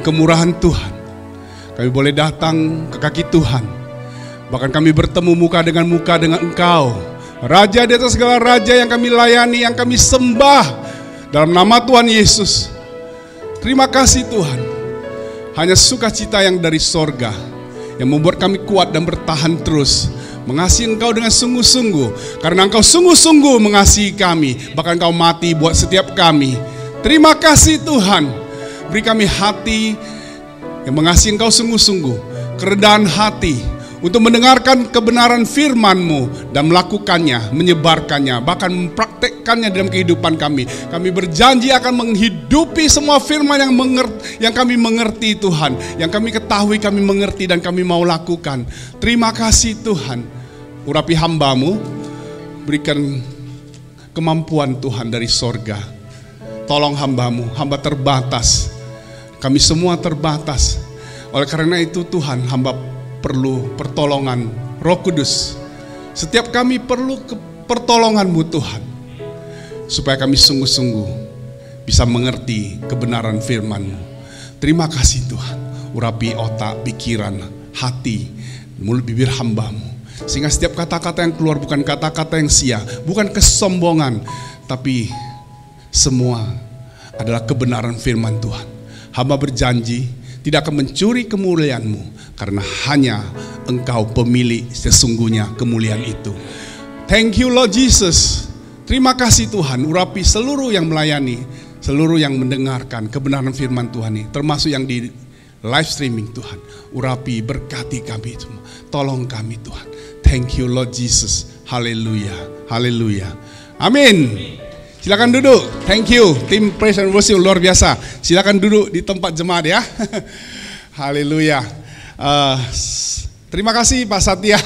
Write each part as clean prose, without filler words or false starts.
kemurahan Tuhan, kami boleh datang ke kaki Tuhan. Bahkan kami bertemu muka dengan Engkau, Raja di atas segala raja yang kami layani, yang kami sembah dalam nama Tuhan Yesus. Terima kasih Tuhan. Hanya sukacita yang dari sorga yang membuat kami kuat dan bertahan terus mengasihi Engkau dengan sungguh-sungguh. Karena Engkau sungguh-sungguh mengasihi kami, bahkan Engkau mati buat setiap kami. Terima kasih Tuhan. Beri kami hati yang mengasihi Engkau sungguh-sungguh, kerendahan hati untuk mendengarkan kebenaran firman-Mu dan melakukannya, menyebarkannya, bahkan mempraktekkannya dalam kehidupan kami. Kami berjanji akan menghidupi semua firman yang kami mengerti Tuhan, yang kami ketahui, kami mengerti dan kami mau lakukan. Terima kasih Tuhan. Urapi hamba-Mu, berikan kemampuan Tuhan dari sorga. Tolong hamba-Mu, hamba terbatas. Kami semua terbatas. Oleh karena itu Tuhan, hamba perlu pertolongan Roh Kudus. Setiap kami perlu pertolongan-Mu Tuhan, supaya kami sungguh-sungguh bisa mengerti kebenaran firman-Mu. Terima kasih Tuhan. Urapi otak, pikiran, hati, mulut bibir hamba-Mu, sehingga setiap kata-kata yang keluar bukan kata-kata yang sia, bukan kesombongan, tapi semua adalah kebenaran firman Tuhan. Hamba berjanji tidak akan mencuri kemuliaan-Mu, karena hanya Engkau pemilik sesungguhnya kemuliaan itu. Thank you Lord Jesus. Terima kasih Tuhan. Urapi seluruh yang melayani, seluruh yang mendengarkan kebenaran firman Tuhan ini, termasuk yang di live streaming Tuhan. Urapi, berkati kami semua. Tolong kami Tuhan. Thank you Lord Jesus. Haleluya, haleluya. Amin. Silakan duduk. Thank you tim praise and worship, luar biasa. Silakan duduk di tempat jemaat ya. Haleluya. Terima kasih Pak Satya.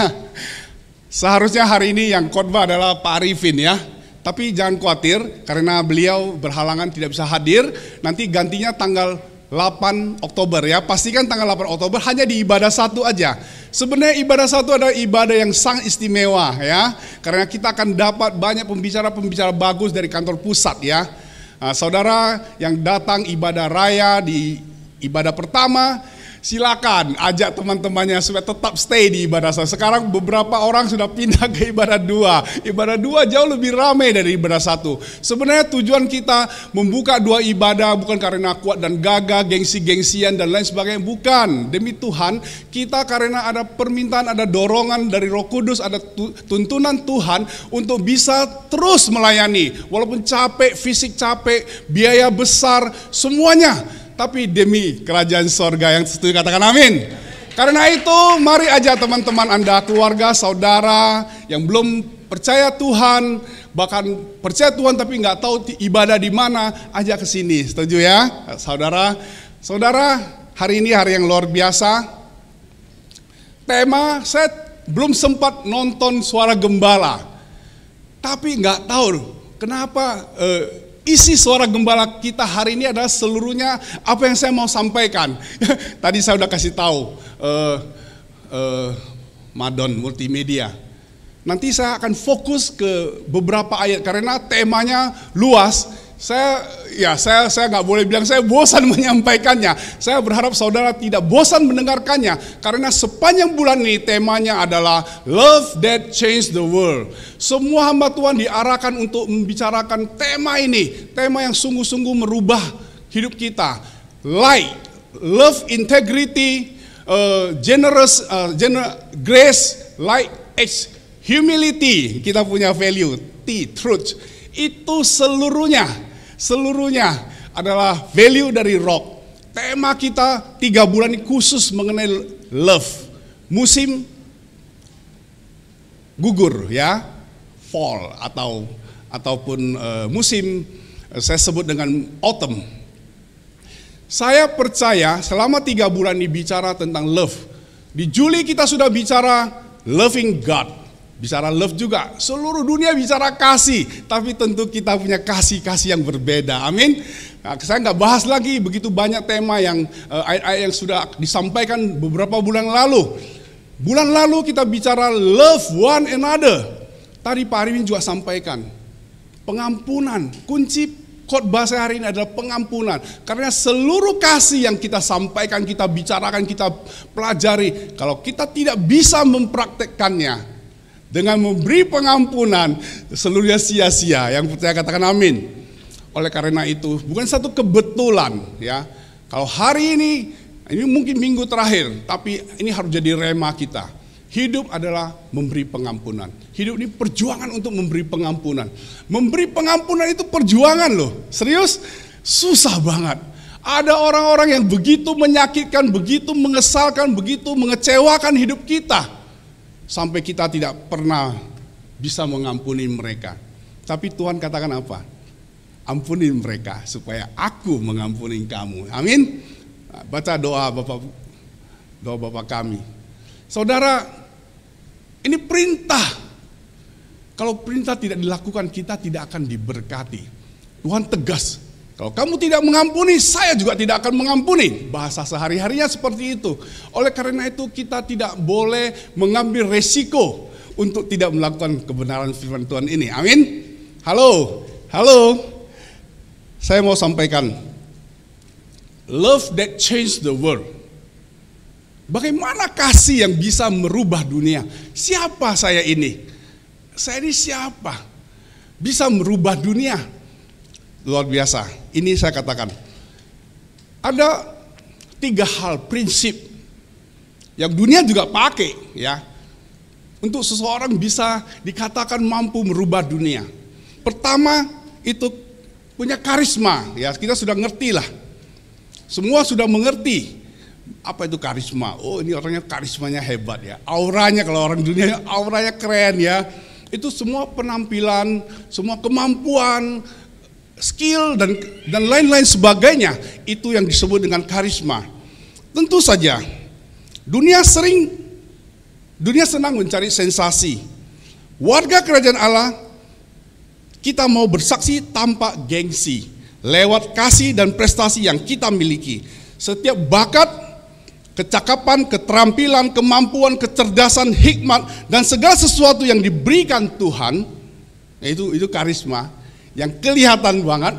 Seharusnya hari ini yang khotbah adalah Pak Arifin ya. Tapi jangan khawatir, karena beliau berhalangan tidak bisa hadir. Nanti gantinya tanggal 8 Oktober ya. Pastikan tanggal 8 Oktober hanya di ibadah satu aja. Sebenarnya ibadah satu adalah ibadah yang sangat istimewa ya. Karena kita akan dapat banyak pembicara-pembicara bagus dari kantor pusat ya. Saudara yang datang ibadah raya di ibadah pertama, silakan ajak teman-temannya supaya tetap stay di ibadah satu. Sekarang beberapa orang sudah pindah ke ibadah dua. Ibadah dua jauh lebih ramai dari ibadah satu. Sebenarnya tujuan kita membuka dua ibadah bukan karena kuat dan gagah, gengsi-gengsian dan lain sebagainya. Bukan. Demi Tuhan, kita karena ada permintaan, ada dorongan dari Roh Kudus, ada tuntunan Tuhan untuk bisa terus melayani. Walaupun capek, fisik capek, biaya besar, semuanya. Tapi demi kerajaan sorga yang setuju katakan amin. Karena itu mari ajak teman-teman Anda, keluarga, saudara yang belum percaya Tuhan, bahkan percaya Tuhan tapi nggak tahu ibadah di mana, ajak ke sini. Setuju ya, saudara? Saudara, hari ini hari yang luar biasa. Tema saya belum sempat nonton Suara Gembala, tapi nggak tahu kenapa. Isi Suara Gembala kita hari ini adalah seluruhnya apa yang saya mau sampaikan. Tadi saya udah kasih tahu Madon Multimedia. Nanti saya akan fokus ke beberapa ayat karena temanya luas. Saya nggak boleh bilang saya bosan menyampaikannya. Saya berharap saudara tidak bosan mendengarkannya, karena sepanjang bulan ini temanya adalah Love That Changed the World. Semua hamba Tuhan diarahkan untuk membicarakan tema ini, tema yang sungguh-sungguh merubah hidup kita. Light, love, integrity, grace, light, humility. Kita punya value, truth. Itu seluruhnya adalah value dari rock. Tema kita 3 bulan ini khusus mengenai love. Musim gugur ya, fall ataupun musim saya sebut dengan autumn. Saya percaya selama 3 bulan ini bicara tentang love. Di Juli kita sudah bicara loving God. Bicara love juga, seluruh dunia bicara kasih, tapi tentu kita punya kasih-kasih yang berbeda, amin. Nah, saya nggak bahas lagi begitu banyak tema yang ayat-ayat yang sudah disampaikan beberapa bulan lalu. Bulan lalu kita bicara love one another. Tadi Pak Arifin juga sampaikan, pengampunan, kunci khotbah saya hari ini adalah pengampunan. Karena seluruh kasih yang kita sampaikan, kita bicarakan, kita pelajari, kalau kita tidak bisa mempraktekkannya dengan memberi pengampunan, seluruhnya sia-sia. Yang percaya katakan amin. Oleh karena itu, bukan satu kebetulan ya. Kalau hari ini mungkin minggu terakhir, tapi ini harus jadi rema kita. Hidup adalah memberi pengampunan. Hidup ini perjuangan untuk memberi pengampunan. Memberi pengampunan itu perjuangan loh. Serius? Susah banget. Ada orang-orang yang begitu menyakitkan, begitu mengesalkan, begitu mengecewakan hidup kita. Sampai kita tidak pernah bisa mengampuni mereka. Tapi Tuhan katakan apa? Ampuni mereka supaya aku mengampuni kamu. Amin. Baca doa Bapak kami. Saudara, ini perintah. Kalau perintah tidak dilakukan, kita tidak akan diberkati. Tuhan tegas. Kalau kamu tidak mengampuni, saya juga tidak akan mengampuni. Bahasa sehari-harinya seperti itu. Oleh karena itu kita tidak boleh mengambil resiko untuk tidak melakukan kebenaran firman Tuhan ini. Amin. Halo. Saya mau sampaikan, love that changed the world. Bagaimana kasih yang bisa merubah dunia? Siapa saya ini? Saya ini siapa? Bisa merubah dunia? Luar biasa. Ini saya katakan, ada 3 hal prinsip yang dunia juga pakai ya, untuk seseorang bisa dikatakan mampu merubah dunia. Pertama itu punya karisma, ya kita sudah ngerti lah. Semua sudah mengerti apa itu karisma. Oh, ini orangnya karismanya hebat ya. Auranya, kalau orang dunia auranya keren ya. Itu semua penampilan, semua kemampuan, skill dan lain-lain sebagainya, itu yang disebut dengan karisma. Tentu saja dunia senang mencari sensasi. Warga kerajaan Allah, kita mau bersaksi tanpa gengsi, lewat kasih dan prestasi yang kita miliki. Setiap bakat, kecakapan, keterampilan, kemampuan, kecerdasan, hikmat, dan segala sesuatu yang diberikan Tuhan, itu karisma yang kelihatan banget,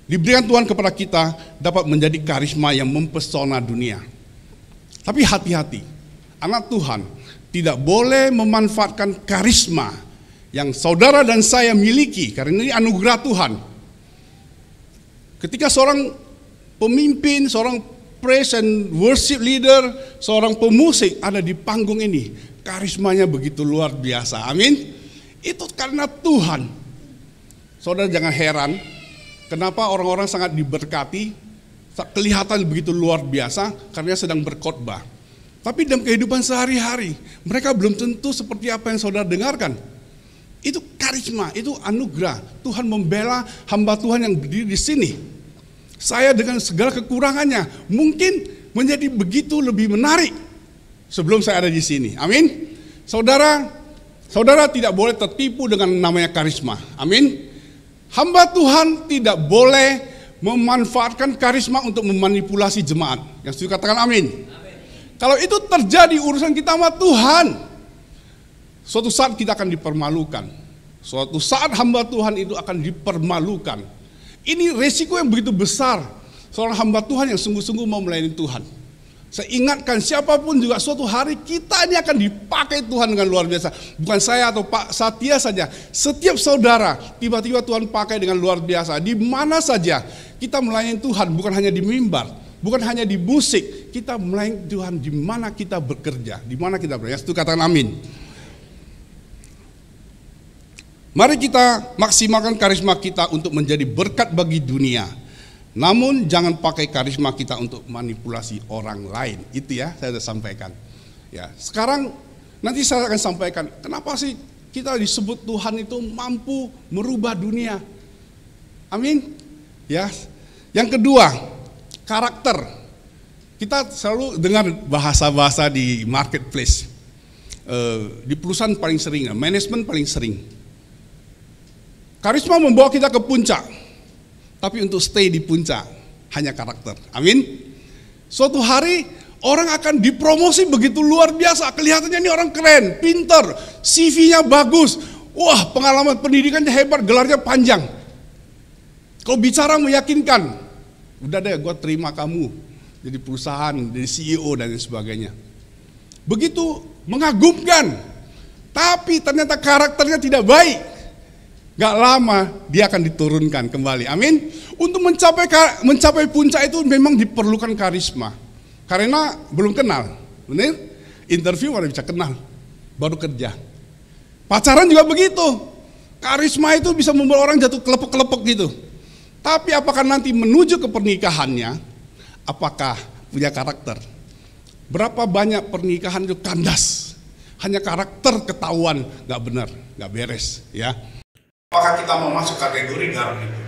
diberikan Tuhan kepada kita, dapat menjadi karisma yang mempesona dunia. Tapi hati-hati, anak Tuhan tidak boleh memanfaatkan karisma yang saudara dan saya miliki, karena ini anugerah Tuhan. Ketika seorang pemimpin, seorang praise and worship leader, seorang pemusik ada di panggung ini, karismanya begitu luar biasa. Amin. Itu karena Tuhan. Saudara jangan heran kenapa orang-orang sangat diberkati, kelihatan begitu luar biasa karena sedang berkhotbah. Tapi dalam kehidupan sehari-hari mereka belum tentu seperti apa yang saudara dengarkan. Itu karisma, itu anugerah. Tuhan membela hamba Tuhan yang berdiri di sini. Saya dengan segala kekurangannya mungkin menjadi begitu lebih menarik sebelum saya ada di sini. Amin. Saudara tidak boleh tertipu dengan namanya karisma. Amin. Hamba Tuhan tidak boleh memanfaatkan karisma untuk memanipulasi jemaat. Yang setuju katakan amin. Kalau itu terjadi urusan kita sama Tuhan, suatu saat kita akan dipermalukan. Suatu saat hamba Tuhan itu akan dipermalukan. Ini resiko yang begitu besar. Seorang hamba Tuhan yang sungguh-sungguh mau melayani Tuhan. Saya ingatkan siapapun juga suatu hari kita ini akan dipakai Tuhan dengan luar biasa. Bukan saya atau Pak Satya saja. Setiap saudara tiba-tiba Tuhan pakai dengan luar biasa. Di mana saja kita melayani Tuhan, bukan hanya di mimbar, bukan hanya di musik. Kita melayani Tuhan di mana kita bekerja, di mana kita bekerja. Itu katakan amin. Mari kita maksimalkan karisma kita untuk menjadi berkat bagi dunia. Namun jangan pakai karisma kita untuk manipulasi orang lain. Itu ya, saya sudah sampaikan. Ya, sekarang nanti saya akan sampaikan kenapa sih kita disebut Tuhan itu mampu merubah dunia. Amin. Ya. Yang kedua, karakter. Kita selalu dengar bahasa-bahasa di marketplace. Di perusahaan paling sering, manajemen paling sering. Karisma membawa kita ke puncak, tapi untuk stay di puncak hanya karakter. Amin. Suatu hari orang akan dipromosi begitu luar biasa, kelihatannya ini orang keren, pintar, CV-nya bagus. Wah, pengalaman pendidikannya hebat, gelarnya panjang. Kalau bicara meyakinkan, udah deh gue terima kamu jadi perusahaan, jadi CEO dan sebagainya. Begitu mengagumkan, tapi ternyata karakternya tidak baik. Gak lama dia akan diturunkan kembali. Amin. Untuk mencapai puncak itu memang diperlukan karisma. Karena belum kenal, benar? Interview mana bisa kenal, baru kerja. Pacaran juga begitu. Karisma itu bisa membuat orang jatuh kelepek-kelepek gitu. Tapi apakah nanti menuju ke pernikahannya, apakah punya karakter? Berapa banyak pernikahan itu kandas, hanya karakter ketahuan nggak benar, nggak beres, ya. Apakah kita mau masuk kategori garam itu?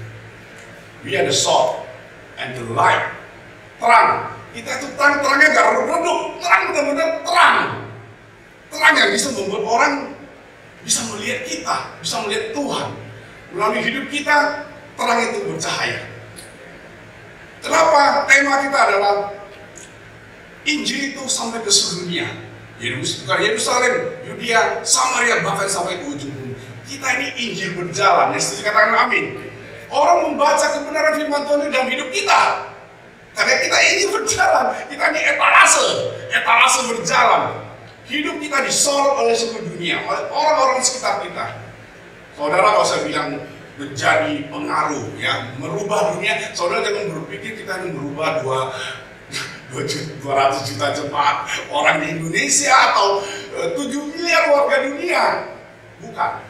We are the salt and the light. Terang. Kita itu terangnya gak redup, terang benar-benar terang. Terang yang bisa membuat orang bisa melihat kita, bisa melihat Tuhan. Melalui hidup kita, terang itu bercahaya. Kenapa tema kita adalah Injil itu sampai ke seluruh dunia. Bukan Yerusalem, Yudea, Samaria, bahkan sampai ke ujung bumi. Kita ini Injil berjalan, yang setuju katakan amin. Orang membaca kebenaran firman Tuhan dalam hidup kita. Karena kita ini berjalan, kita ini etalase berjalan. Hidup kita disorot oleh seluruh dunia, oleh orang-orang sekitar kita. Saudara, kalau saya bilang menjadi pengaruh, ya, merubah dunia. Saudara jangan berpikir kita ini merubah 200 juta jemaat orang di Indonesia atau 7 miliar warga dunia. Bukan.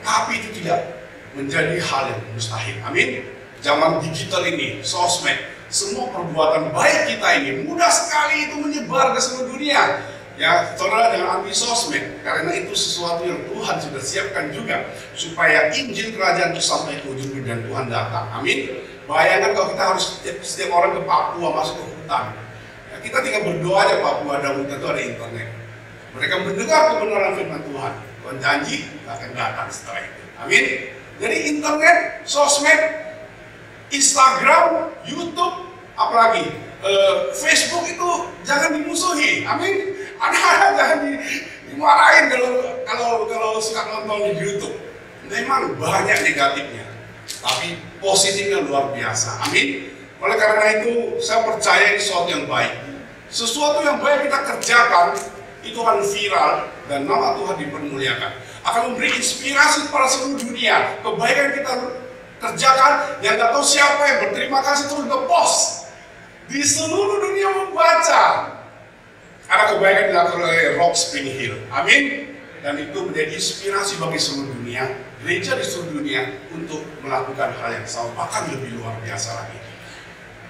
Tapi itu tidak menjadi hal yang mustahil. Amin. Zaman digital ini, sosmed, semua perbuatan baik kita ini mudah sekali itu menyebar ke seluruh dunia. Ya, saudara jangan anti sosmed, karena itu sesuatu yang Tuhan sudah siapkan juga supaya Injil Kerajaan itu sampai ke ujung dunia dan Tuhan datang. Amin. Bayangkan kalau kita harus setiap orang ke Papua masuk ke hutan. Ya, kita tinggal berdoa aja Papua ada hutan itu ada internet. Mereka mendengar kebenaran firman Tuhan. Tuhan janji akan datang setelah itu. Amin. Jadi internet, sosmed, Instagram, YouTube, apalagi Facebook itu jangan dimusuhi. Amin. Anak-anak jangan dimarahin kalau suka nonton di YouTube. Memang banyak negatifnya, tapi positifnya luar biasa. Amin. Oleh karena itu saya percaya ini sesuatu yang baik. Sesuatu yang baik kita kerjakan itu akan viral dan nama Tuhan dipermuliakan. Akan memberi inspirasi kepada seluruh dunia. Kebaikan kita kerjakan, yang gak tahu siapa yang berterima kasih terus nge-post di seluruh dunia membaca. Ada kebaikan dilakukan oleh Rock Spring Hill. Amin. Dan itu menjadi inspirasi bagi seluruh dunia, gereja di seluruh dunia untuk melakukan hal yang sama, bahkan lebih luar biasa lagi.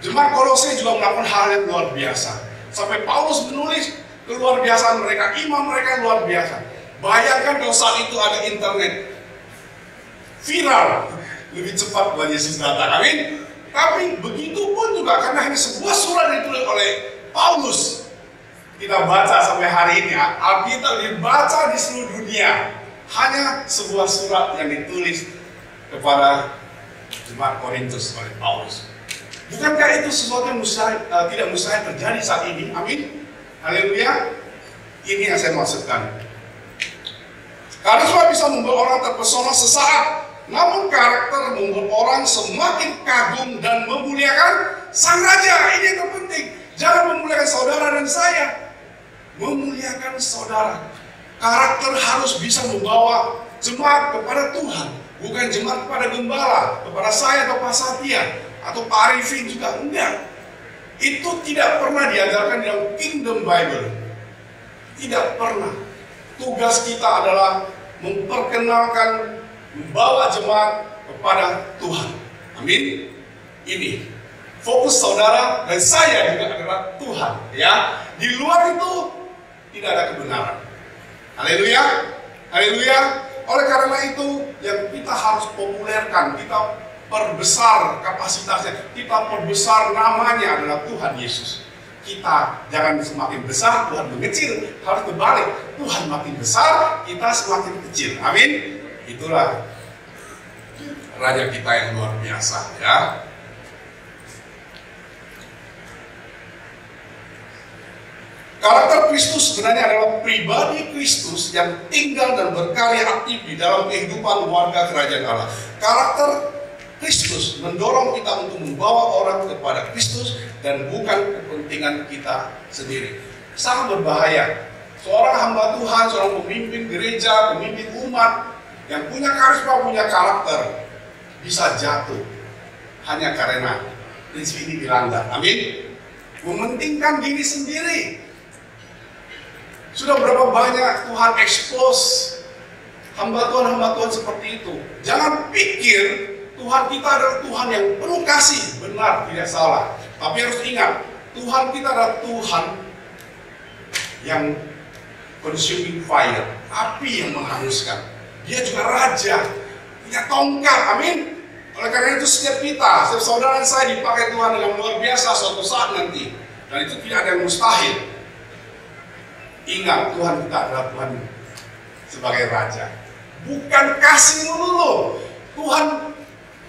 Jemaat Kolose juga melakukan hal yang luar biasa. Sampai Paulus menulis keluar biasaan mereka, iman mereka luar biasa. Bayangkan kalau saat itu ada internet, viral, lebih cepat Tuhan Yesus datang. Amin. Tapi begitu pun juga karena hanya sebuah surat ditulis oleh Paulus, kita baca sampai hari ini, Alkitab dibaca di seluruh dunia. Hanya sebuah surat yang ditulis kepada jemaat Korintus oleh Paulus. Bukankah itu sesuatu yang tidak mustahil terjadi saat ini? Amin. Haleluya. Ini yang saya maksudkan. Karisma bisa membuat orang terpesona sesaat, namun karakter membuat orang semakin kagum dan memuliakan Sang Raja. Ini yang terpenting. Jangan memuliakan saudara dan saya, memuliakan saudara. Karakter harus bisa membawa jemaat kepada Tuhan, bukan jemaat kepada gembala, kepada saya atau Pak Satya atau Pak Arifin juga. Enggak. Itu tidak pernah diajarkan dalam Kingdom Bible. Tidak pernah. Tugas kita adalah memperkenalkan, membawa jemaat kepada Tuhan. Amin. Ini fokus saudara dan saya juga adalah Tuhan. Ya, di luar itu tidak ada kebenaran. Haleluya, haleluya. Oleh karena itu yang kita harus populerkan, kita perbesar kapasitasnya, kita perbesar namanya adalah Tuhan Yesus. Kita jangan semakin besar, Tuhan mengecil. Harus berbalik, Tuhan makin besar, kita semakin kecil. Amin. Itulah Raja kita yang luar biasa, ya. Karakter Kristus sebenarnya adalah pribadi Kristus yang tinggal dan berkarya aktif di dalam kehidupan warga kerajaan Allah. Karakter Kristus mendorong kita untuk membawa orang kepada Kristus dan bukan kepentingan kita sendiri. Sangat berbahaya. Seorang hamba Tuhan, seorang pemimpin gereja, pemimpin umat yang punya karisma, punya karakter bisa jatuh hanya karena prinsip ini dilanggar. Amin. Mementingkan diri sendiri. Sudah berapa banyak Tuhan expose hamba Tuhan seperti itu. Jangan pikir Tuhan kita adalah Tuhan yang penuh kasih, benar, tidak salah. Tapi harus ingat, Tuhan kita adalah Tuhan yang consuming fire, api yang menghanguskan. Dia juga raja, punya tongkat, amin. Oleh karena itu setiap kita, setiap saudara dan saya dipakai Tuhan dengan luar biasa suatu saat nanti. Dan itu tidak ada yang mustahil. Ingat, Tuhan kita adalah Tuhan sebagai raja. Bukan kasih melulu. Tuhan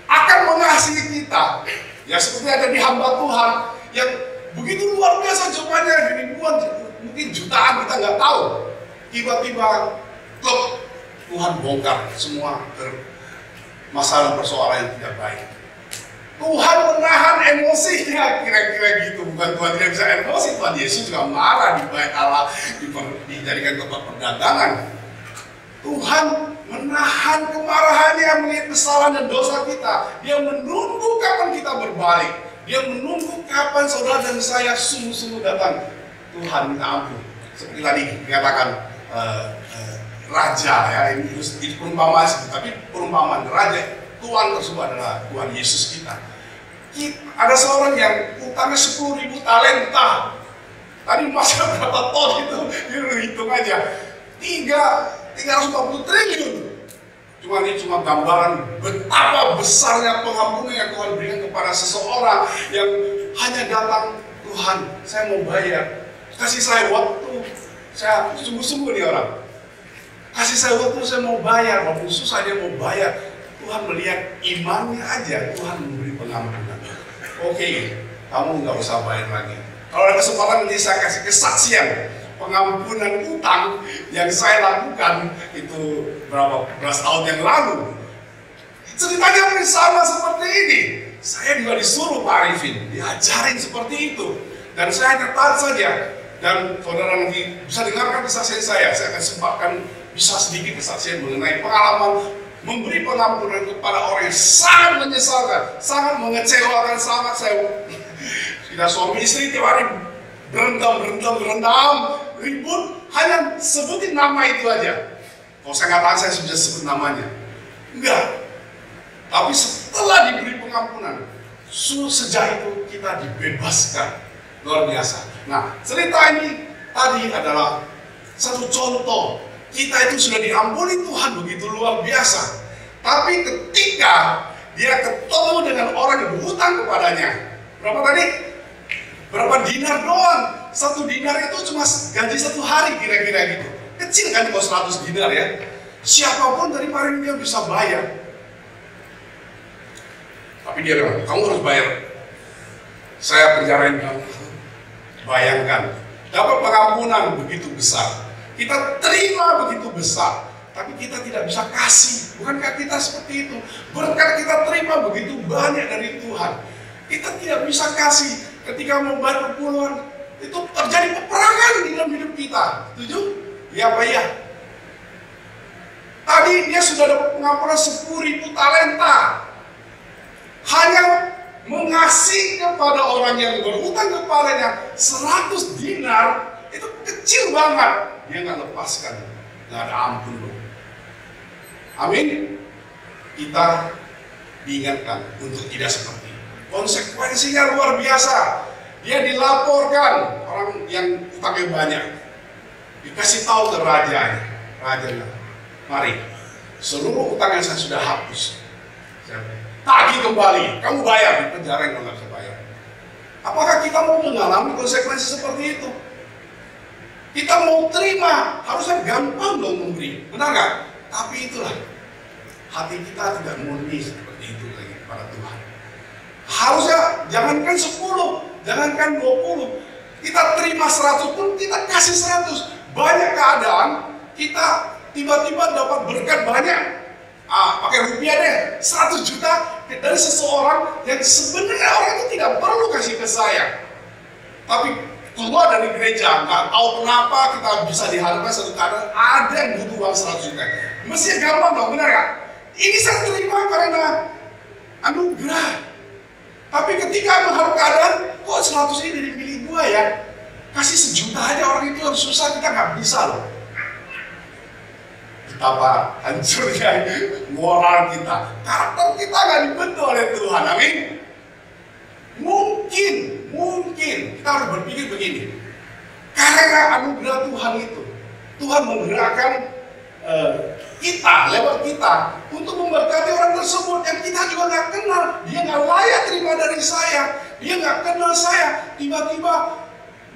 akan mengasihi kita. Ya seperti ada di hamba Tuhan yang begitu luar biasa jumlahnya, ribuan, mungkin jutaan kita nggak tahu. Tiba-tiba klub Tuhan bongkar semua masalah persoalan yang tidak baik. Tuhan menahan emosinya, kira-kira gitu. Bukan Tuhan tidak bisa emosi, Tuhan Yesus juga marah di bait Allah, dijadikan tempat perdagangan. Tuhan menahan kemarahannya melihat kesalahan dan dosa kita. Dia menunggu kapan kita berbalik. Dia menunggu kapan saudara dan saya sungguh-sungguh datang. Tuhan minta ampun. Seperti tadi dikatakan raja, ya ini perumpamaan, tapi perumpamaan raja. Tuhan tersebut adalah Tuhan Yesus kita. Ada seorang yang utangnya 10.000 talenta. Tadi masih berapa ton itu? Hitung aja. 340 triliun. Ini cuma gambaran betapa besarnya pengampunan yang Tuhan berikan kepada seseorang yang hanya datang, Tuhan, saya mau bayar. Kasih saya waktu. Saya sungguh-sungguh nih orang. Kasih saya waktu, saya mau bayar. Walaupun susah dia mau bayar. Tuhan melihat imannya aja, Tuhan memberi pengampunan. Oke, kamu nggak usah bayar lagi. Kalau ada kesempatan nanti saya kasih kesaksian pengampunan utang yang saya lakukan itu berapa belas tahun yang lalu. Ceritanya sama seperti ini. Saya juga disuruh Pak Arifin, diajarin seperti itu. Dan saya hanya taat saja. Dan saudara nanti bisa dengarkan kesaksian saya. Saya akan sempatkan bisa sedikit kesaksian mengenai pengalaman memberi pengampunan kepada orang yang sangat menyesalkan, sangat mengecewakan, sangat saya tidak suami istri tiap hari berendam, ribut, hanya sebutin nama itu aja. Kalau saya nggak tahu saya sudah sebut namanya, enggak. Tapi setelah diberi pengampunan, sejak itu kita dibebaskan, luar biasa. Nah, cerita ini tadi adalah satu contoh. Kita itu sudah diampuni Tuhan begitu luar biasa. Tapi ketika dia ketemu dengan orang yang berhutang kepadanya, berapa tadi? Berapa dinar doang? 1 dinar itu cuma gaji 1 hari kira-kira gitu. Kecil kan kalau 100 dinar ya. Siapapun dari paling dia bisa bayar. Tapi dia bilang, kamu harus bayar. Saya penjarain kamu. Bayangkan, dapat pengampunan begitu besar. Kita terima begitu besar, tapi kita tidak bisa kasih. Bukankah kita seperti itu? Berkat kita terima begitu banyak dari Tuhan. Kita tidak bisa kasih. Ketika mau bayar kepulauan, itu terjadi peperangan di dalam hidup kita. Setuju? Ya Pak ya. Tadi dia sudah dapat pengampunan 10.000 talenta. Hanya mengasih kepada orang yang berutang kepadanya 100 dinar, itu kecil banget. Dia nggak lepaskan, nggak ada ampun loh. Amin. Kita diingatkan untuk tidak seperti itu. Konsekuensinya luar biasa. Dia dilaporkan orang yang utangnya banyak, dikasih tahu ke rajanya, mari seluruh utang yang saya sudah hapus, saya tagih kembali, kamu bayar. Di penjara yang nggak bisa bayar. Apakah kita mau mengalami konsekuensi seperti itu? Kita mau terima, harusnya gampang dong memberi, benar nggak? Tapi itulah, hati kita tidak murni seperti itu lagi kepada Tuhan. Harusnya jangankan 10, jangankan 20, Kita terima 100 pun kita kasih 100. Banyak keadaan kita tiba-tiba dapat berkat banyak. Pakai rupiah deh, 100 juta dari seseorang yang sebenarnya orang itu tidak perlu kasih ke saya. Tapi keluar dari gereja, nggak tahu kenapa kita bisa diharapkan satu keadaan ada yang butuh uang 100 juta. Mestinya gampang dong, benar ya? Ini saya terima karena anugerah. Tapi ketika mengharap keadaan, kok 100 ini dari milik gua ya? Kasih 1 juta aja orang itu harus susah, kita nggak bisa loh. Betapa hancurnya moral kita, karakter kita nggak dibentuk oleh Tuhan. Amin. Mungkin kita harus berpikir begini, karena anugerah Tuhan itu, Tuhan menggerakkan kita, lewat kita, untuk memberkati orang tersebut yang kita juga nggak kenal. Dia nggak layak terima dari saya, dia nggak kenal saya. Tiba-tiba,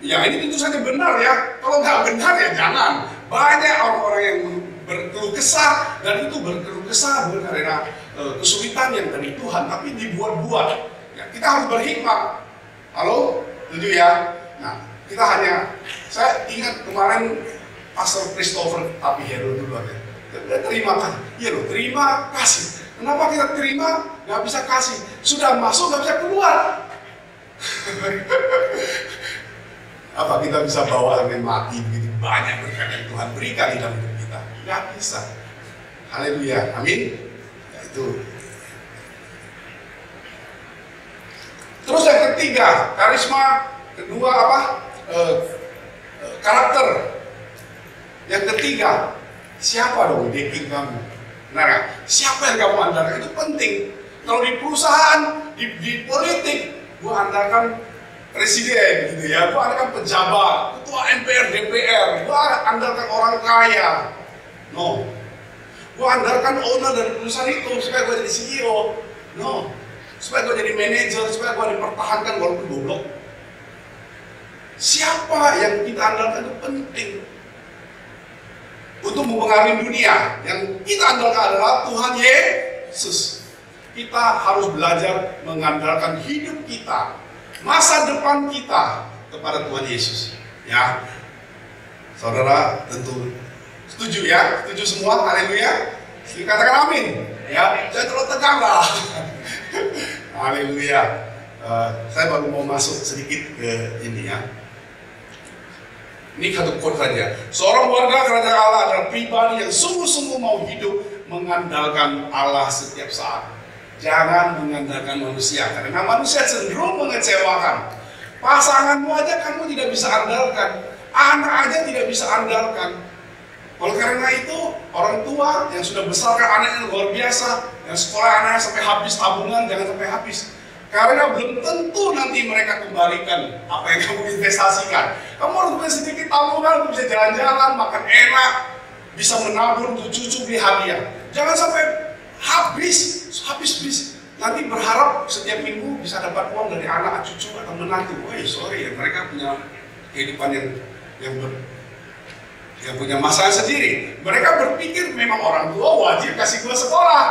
ya ini tentu saja benar ya. Kalau nggak benar ya jangan. Banyak orang-orang yang berkeluh kesah, dan itu berkeluh kesah bukan karena kesulitan yang dari Tuhan, tapi dibuat-buat. Ya, kita harus berhikmat. Halo, setuju ya? Nah, saya ingat kemarin Pastor Christopher Tapihero dulu ada. Dia terima kasih, iya loh, terima kasih. Kenapa kita terima, nggak bisa kasih? Sudah masuk, nggak bisa keluar. Apa kita bisa bawa sampai mati begitu banyak berkat yang Tuhan berikan di dalam hidup kita? Nggak bisa. Haleluya, amin. Ya, itu. Terus yang ketiga, karisma. Kedua apa? Karakter. Yang ketiga, siapa dong backing kamu? Benar ya? Siapa yang kamu andalkan? Itu penting. Kalau di perusahaan, di politik, gua andalkan presiden gitu ya, gua andalkan pejabat, ketua MPR, DPR, gua andalkan orang kaya. No. Gua andalkan owner dari perusahaan itu supaya gua jadi CEO. No. Supaya gua jadi manajer, supaya gua dipertahankan walaupun goblok. Siapa yang kita andalkan itu penting. Untuk mempengaruhi dunia, yang kita andalkan adalah Tuhan Yesus. Kita harus belajar mengandalkan hidup kita, masa depan kita kepada Tuhan Yesus. Ya, saudara tentu setuju ya? Setuju semua? Haleluya. Katakan amin. Ya, jangan terlalu tegang lah. Haleluya. Saya baru mau masuk sedikit ke ini ya. Ini satu quote saja. Seorang warga kerajaan Allah adalah pribadi yang sungguh-sungguh mau hidup mengandalkan Allah setiap saat. Jangan mengandalkan manusia, karena manusia cenderung mengecewakan. Pasanganmu aja kamu tidak bisa andalkan, anak aja tidak bisa andalkan. Oleh karena itu, orang tua yang sudah besarkan anaknya luar biasa, yang sekolah anaknya sampai habis tabungan, jangan sampai habis. Karena belum tentu nanti mereka kembalikan apa yang kamu investasikan. Kamu harus punya sedikit tabungan untuk bisa jalan-jalan, makan enak, bisa menabung untuk cucu beli hadiah. Jangan sampai habis. Nanti berharap setiap minggu bisa dapat uang dari anak, cucu, atau menantu. Sorry ya, mereka punya kehidupan yang punya masalah sendiri. Mereka berpikir memang orang tua wajib kasih gua sekolah,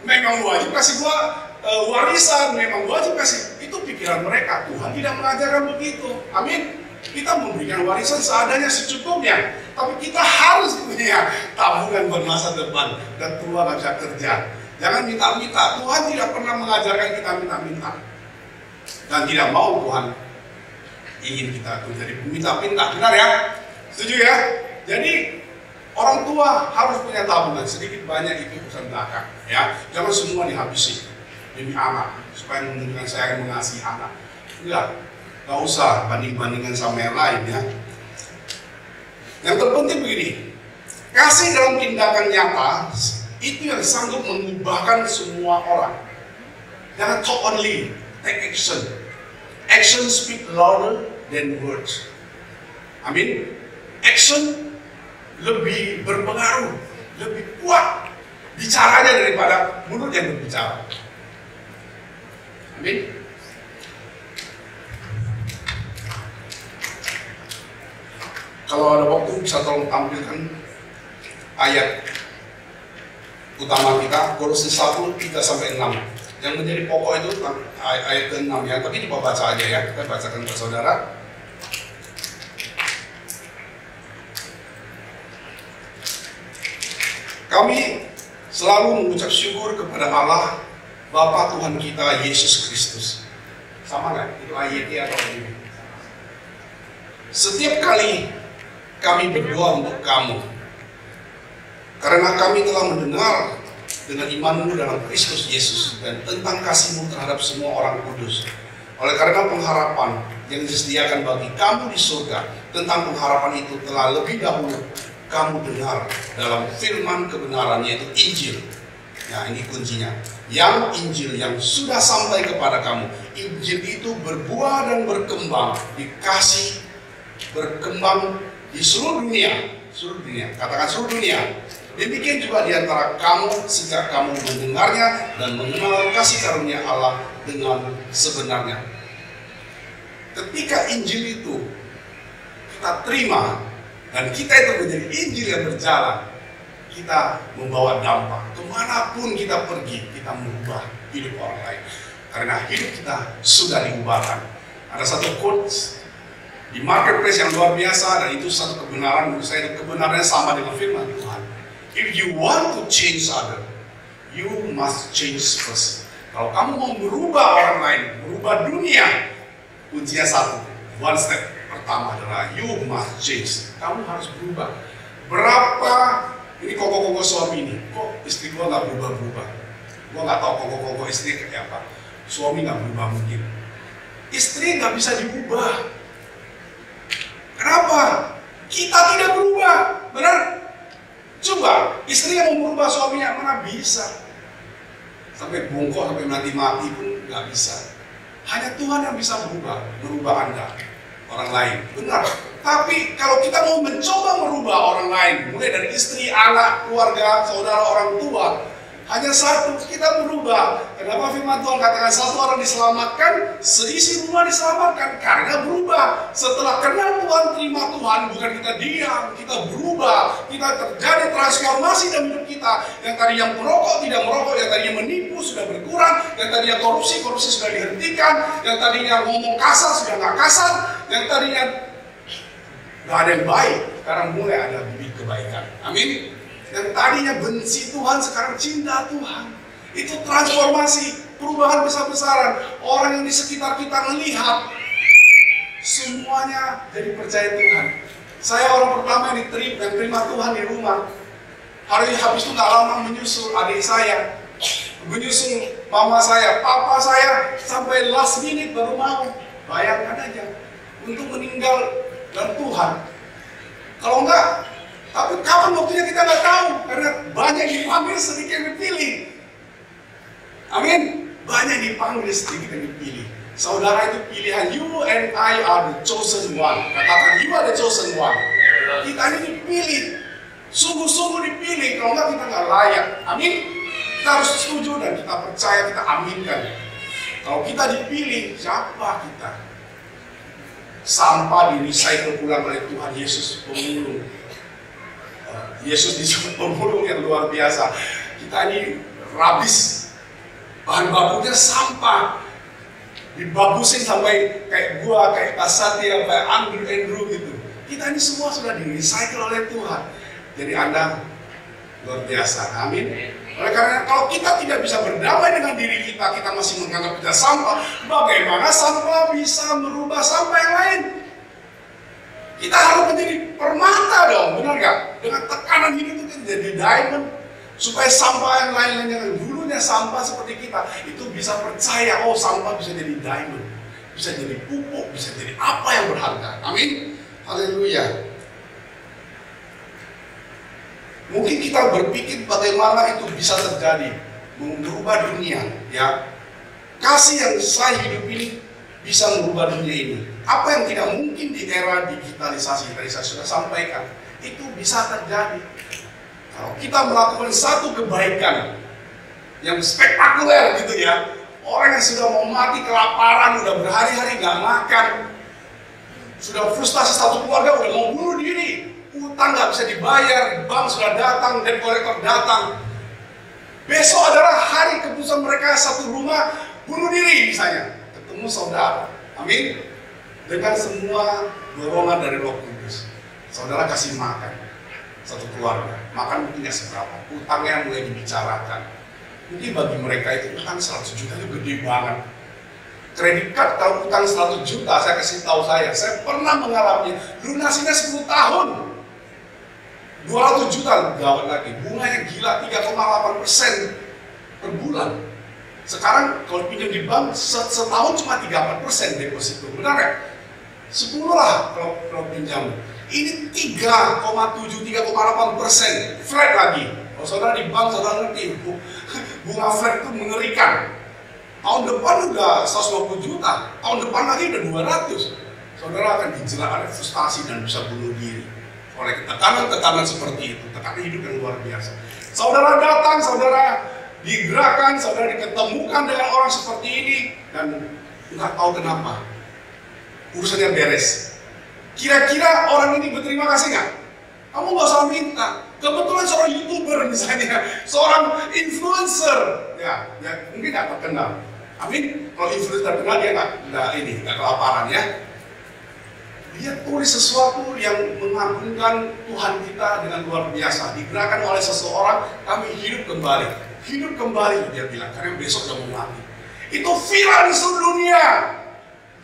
memang wajib kasih gua warisan, memang wajib kasih. Itu pikiran mereka. Tuhan tidak mengajarkan begitu. Amin. Kita memberikan warisan seadanya, secukupnya. Tapi kita harus punya tabungan buat masa depan. Dan tua nggak bisa kerja. Jangan minta-minta. Tuhan tidak pernah mengajarkan kita minta-minta. Dan tidak mau Tuhan ingin kita menjadi minta-minta. Benar ya? Setuju ya? Jadi orang tua harus punya tabungan. Sedikit banyak itu urusan belakang. Ya, jangan semua dihabisi demi anak, supaya menunjukkan saya mengasihi anak. Nggak usah banding-bandingkan sama yang lain ya. Yang terpenting begini, kasih dalam tindakan nyata itu yang sanggup mengubahkan semua orang. Jangan talk only, take action. Action speak louder than words. Amin. Action lebih berpengaruh, lebih kuat bicaranya daripada mulut yang berbicara. Amin. Kalau ada waktu bisa tolong tampilkan ayat utama kita, Kolose 1, 3-6. Yang menjadi pokok itu ayat ke-6 ya, tapi dibaca aja ya. Kita bacakan ke saudara. Kami selalu mengucap syukur kepada Allah, Bapa Tuhan kita Yesus Kristus. Sama nggak? Itu ayatnya atau ini? Setiap kali kami berdoa untuk kamu, karena kami telah mendengar dengan imanmu dalam Kristus Yesus dan tentang kasihmu terhadap semua orang kudus. Oleh karena pengharapan yang disediakan bagi kamu di surga, tentang pengharapan itu telah lebih dahulu kamu dengar dalam firman kebenaran, yaitu Injil. Nah, ini kuncinya. Yang Injil yang sudah sampai kepada kamu. Injil itu berbuah dan berkembang, dikasih berkembang di seluruh dunia. Seluruh dunia, katakan seluruh dunia. Demikian juga di antara kamu sejak kamu mendengarnya dan mengenal kasih karunia Allah dengan sebenarnya. Ketika Injil itu kita terima dan kita itu menjadi Injil yang berjalan, kita membawa dampak. Kemanapun kita pergi, kita mengubah hidup orang lain. Karena hidup kita sudah diubahkan. Ada satu quotes di marketplace yang luar biasa, dan itu satu kebenaran menurut saya. Kebenarannya sama dengan firman Tuhan. If you want to change other, you must change first. Kalau kamu mau merubah orang lain, merubah dunia, kuncinya satu, one step. Pertama adalah you must change. Kamu harus berubah. Berapa ini koko-koko suami ini? Kok istri gua nggak berubah-berubah? Gua nggak tahu koko-koko istri kayak apa. Suami nggak berubah mungkin. Istri nggak bisa diubah. Kenapa? Kita tidak berubah, benar? Coba istri yang mau merubah suaminya, mana bisa? Sampai bongkok, sampai mati-mati pun nggak bisa. Hanya Tuhan yang bisa merubah Anda, orang lain, benar. Tapi kalau kita mau mencoba merubah orang lain, mulai dari istri, anak, keluarga, saudara, orang tua, hanya satu, kita berubah. Kenapa firman Tuhan katakan satu orang diselamatkan, seisi rumah diselamatkan? Karena berubah. Setelah kenal Tuhan, terima Tuhan, bukan kita diam, kita berubah. Kita terjadi transformasi dalam hidup kita. Yang tadinya merokok tidak merokok, yang tadinya menipu sudah berkurang, yang tadinya korupsi sudah dihentikan, yang tadinya ngomong kasar sudah nggak kasar, yang tadinya nggak ada yang baik, sekarang mulai ada bibit kebaikan. Amin. Yang tadinya benci Tuhan, sekarang cinta Tuhan. Itu transformasi, perubahan besar-besaran. Orang yang di sekitar kita melihat, semuanya jadi percaya Tuhan. Saya orang pertama yang terima Tuhan di rumah. Hari habis itu gak lama menyusul adik saya, menyusul mama saya, papa saya, sampai last minute baru mau. Bayangkan aja, untuk meninggal dan Tuhan. Kalau enggak, tapi kapan waktunya kita nggak tahu, karena banyak dipanggil, sedikit yang dipilih. Amin. Banyak dipanggil, sedikit yang dipilih. Saudara itu pilihan. You and I are the chosen one. Katakan, you are the chosen one. Kita ini dipilih, sungguh-sungguh dipilih. Kalau nggak, kita nggak layak. Amin. Kita harus setuju dan kita percaya, kita aminkan. Kalau kita dipilih, siapa kita? Sampah di recycle pulang oleh Tuhan Yesus, pemulung. Yesus disebut pemulung yang luar biasa. Kita ini rabis, bahan bakunya sampah, dibagusin sampai kayak gua, kayak Pak Satya, kayak Andrew gitu. Kita ini semua sudah di recycle oleh Tuhan. Jadi Anda luar biasa. Amin. Oleh karena kalau kita tidak bisa berdamai dengan diri kita, kita masih menganggap kita sampah. Bagaimana sampah bisa merubah sampah yang lain? Kita harus menjadi permata dong, benar nggak? Dengan tekanan hidup itu jadi diamond, supaya sampah yang lain yang dulunya sampah seperti kita itu bisa percaya, oh sampah bisa jadi diamond, bisa jadi pupuk, bisa jadi apa yang berharga. Amin. Haleluya. Mungkin kita berpikir bagaimana itu bisa terjadi, mengubah dunia, ya. Kasih yang saya hidup ini bisa mengubah dunia ini. Apa yang tidak mungkin di era digitalisasi, tadi saya sudah sampaikan, itu bisa terjadi. Kalau kita melakukan satu kebaikan yang spektakuler gitu ya, orang yang sudah mau mati kelaparan, udah berhari-hari nggak makan, sudah frustasi satu keluarga, udah mau bunuh diri, utang nggak bisa dibayar, bank sudah datang, debt collector datang. Besok adalah hari keputusan mereka, satu rumah bunuh diri misalnya, ketemu saudara. Amin. Dengan semua dorongan dari Roh Kudus, saudara kasih makan. satu keluarga, makan mungkin nggak seberapa, utangnya mulai dibicarakan. Mungkin bagi mereka itu utang 100 juta itu gede banget. Kredit card kalau utang 100 juta, saya kasih tahu saya pernah mengalaminya, lunasinya 10 tahun. 200 juta, gawat lagi, bunganya gila 3,8% per bulan. Sekarang kalau pinjam di bank setahun cuma 3-4% deposito, benar nggak? 10 lah kalau pinjam. Ini 3,7-3,8% flat lagi. Kalau saudara di bank, saudara ngerti bunga flat itu mengerikan. Tahun depan udah 120 juta, tahun depan lagi udah 200. Saudara akan dijerat, ada frustasi dan bisa bunuh diri oleh tekanan-tekanan seperti itu, tekanan hidup yang luar biasa. Saudara datang, saudara digerakkan, saudara diketemukan dengan orang seperti ini, dan nggak tahu kenapa urusannya beres. Kira-kira orang ini berterima kasih nggak? Kamu nggak usah minta. Kebetulan seorang YouTuber misalnya, seorang influencer, ya mungkin nggak terkenal. Amin. Kalau influencer terkenal dia nggak kelaparan ya. Dia tulis sesuatu yang mengagungkan Tuhan kita dengan luar biasa. Digerakkan oleh seseorang, kami hidup kembali. Hidup kembali, dia bilang, karena besok udah mau mati. Itu viral di seluruh dunia.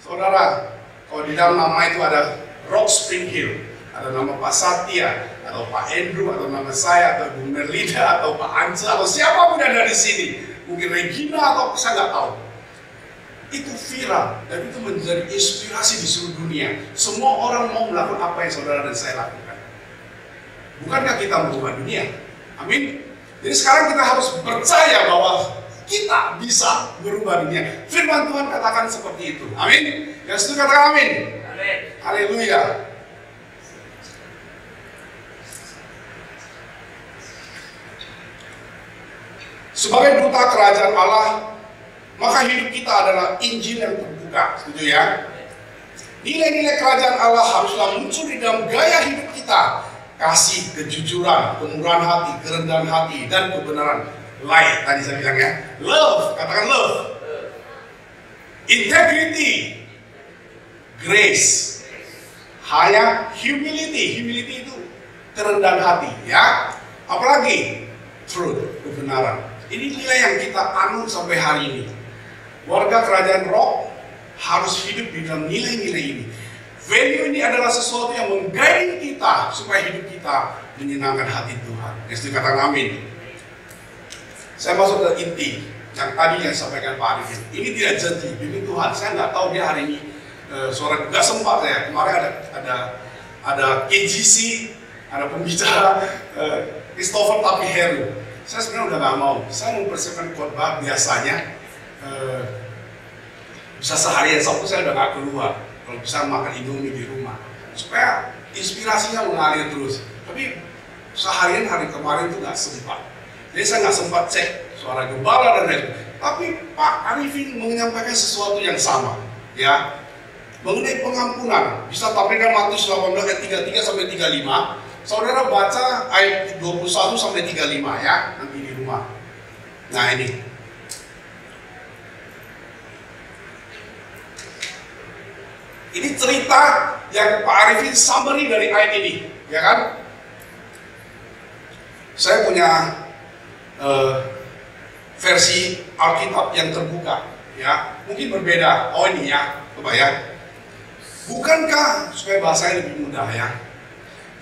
Saudara, kalau di dalam nama itu ada Rock Spring Hill, ada nama Pak Satya, atau Pak Andrew, atau nama saya, atau Bu Merlida, atau Pak Ance, atau siapapun yang ada di sini. Mungkin Regina, atau saya nggak tahu. Itu viral, dan itu menjadi inspirasi di seluruh dunia. Semua orang mau melakukan apa yang saudara dan saya lakukan. Bukankah kita merubah dunia? Amin. Jadi sekarang kita harus percaya bahwa kita bisa merubah dunia. Firman Tuhan katakan seperti itu. Amin. Yang setuju katakan amin. Amin. Haleluya. Sebagai duta kerajaan Allah, maka hidup kita adalah Injil yang terbuka. Setuju ya? Nilai-nilai kerajaan Allah haruslah muncul di dalam gaya hidup kita. Kasih, kejujuran, kemurahan hati, kerendahan hati, dan kebenaran. Light, tadi saya bilang ya. Love, katakan love. Integrity. Grace. Haya, humility. Humility itu kerendahan hati, ya. Apalagi? Truth, kebenaran. Ini nilai yang kita anut sampai hari ini. Warga kerajaan Rock harus hidup di dalam nilai-nilai ini. Value ini adalah sesuatu yang mengguide kita supaya hidup kita menyenangkan hati Tuhan. Yang dikatakan amin. Saya masuk ke inti yang tadi yang disampaikan Pak Arifin. Ini tidak janji, demi Tuhan. Saya nggak tahu dia hari ini suara nggak sempat saya. Kemarin ada KGC, ada pembicara Christopher tapi Heru. Saya sebenarnya udah nggak mau. Saya mempersiapkan khotbah biasanya bisa seharian, Sabtu saya udah nggak keluar. Kalau bisa makan Indomie di rumah, supaya inspirasinya mengalir terus. Tapi seharian hari kemarin itu nggak sempat. Jadi saya nggak sempat cek suara gembala dan lain. Tapi Pak Arifin menyampaikan sesuatu yang sama, ya, mengenai pengampunan. Bisa tampilkan Matius 18 ayat 33 sampai 35. Saudara baca ayat 21 sampai 35 ya, nanti di rumah. Nah ini. Ini cerita yang Pak Arifin summary dari ayat ini, ya kan? Saya punya versi Alkitab yang terbuka, ya. Mungkin berbeda. Oh ini ya, coba ya. Bukankah, supaya bahasanya lebih mudah ya.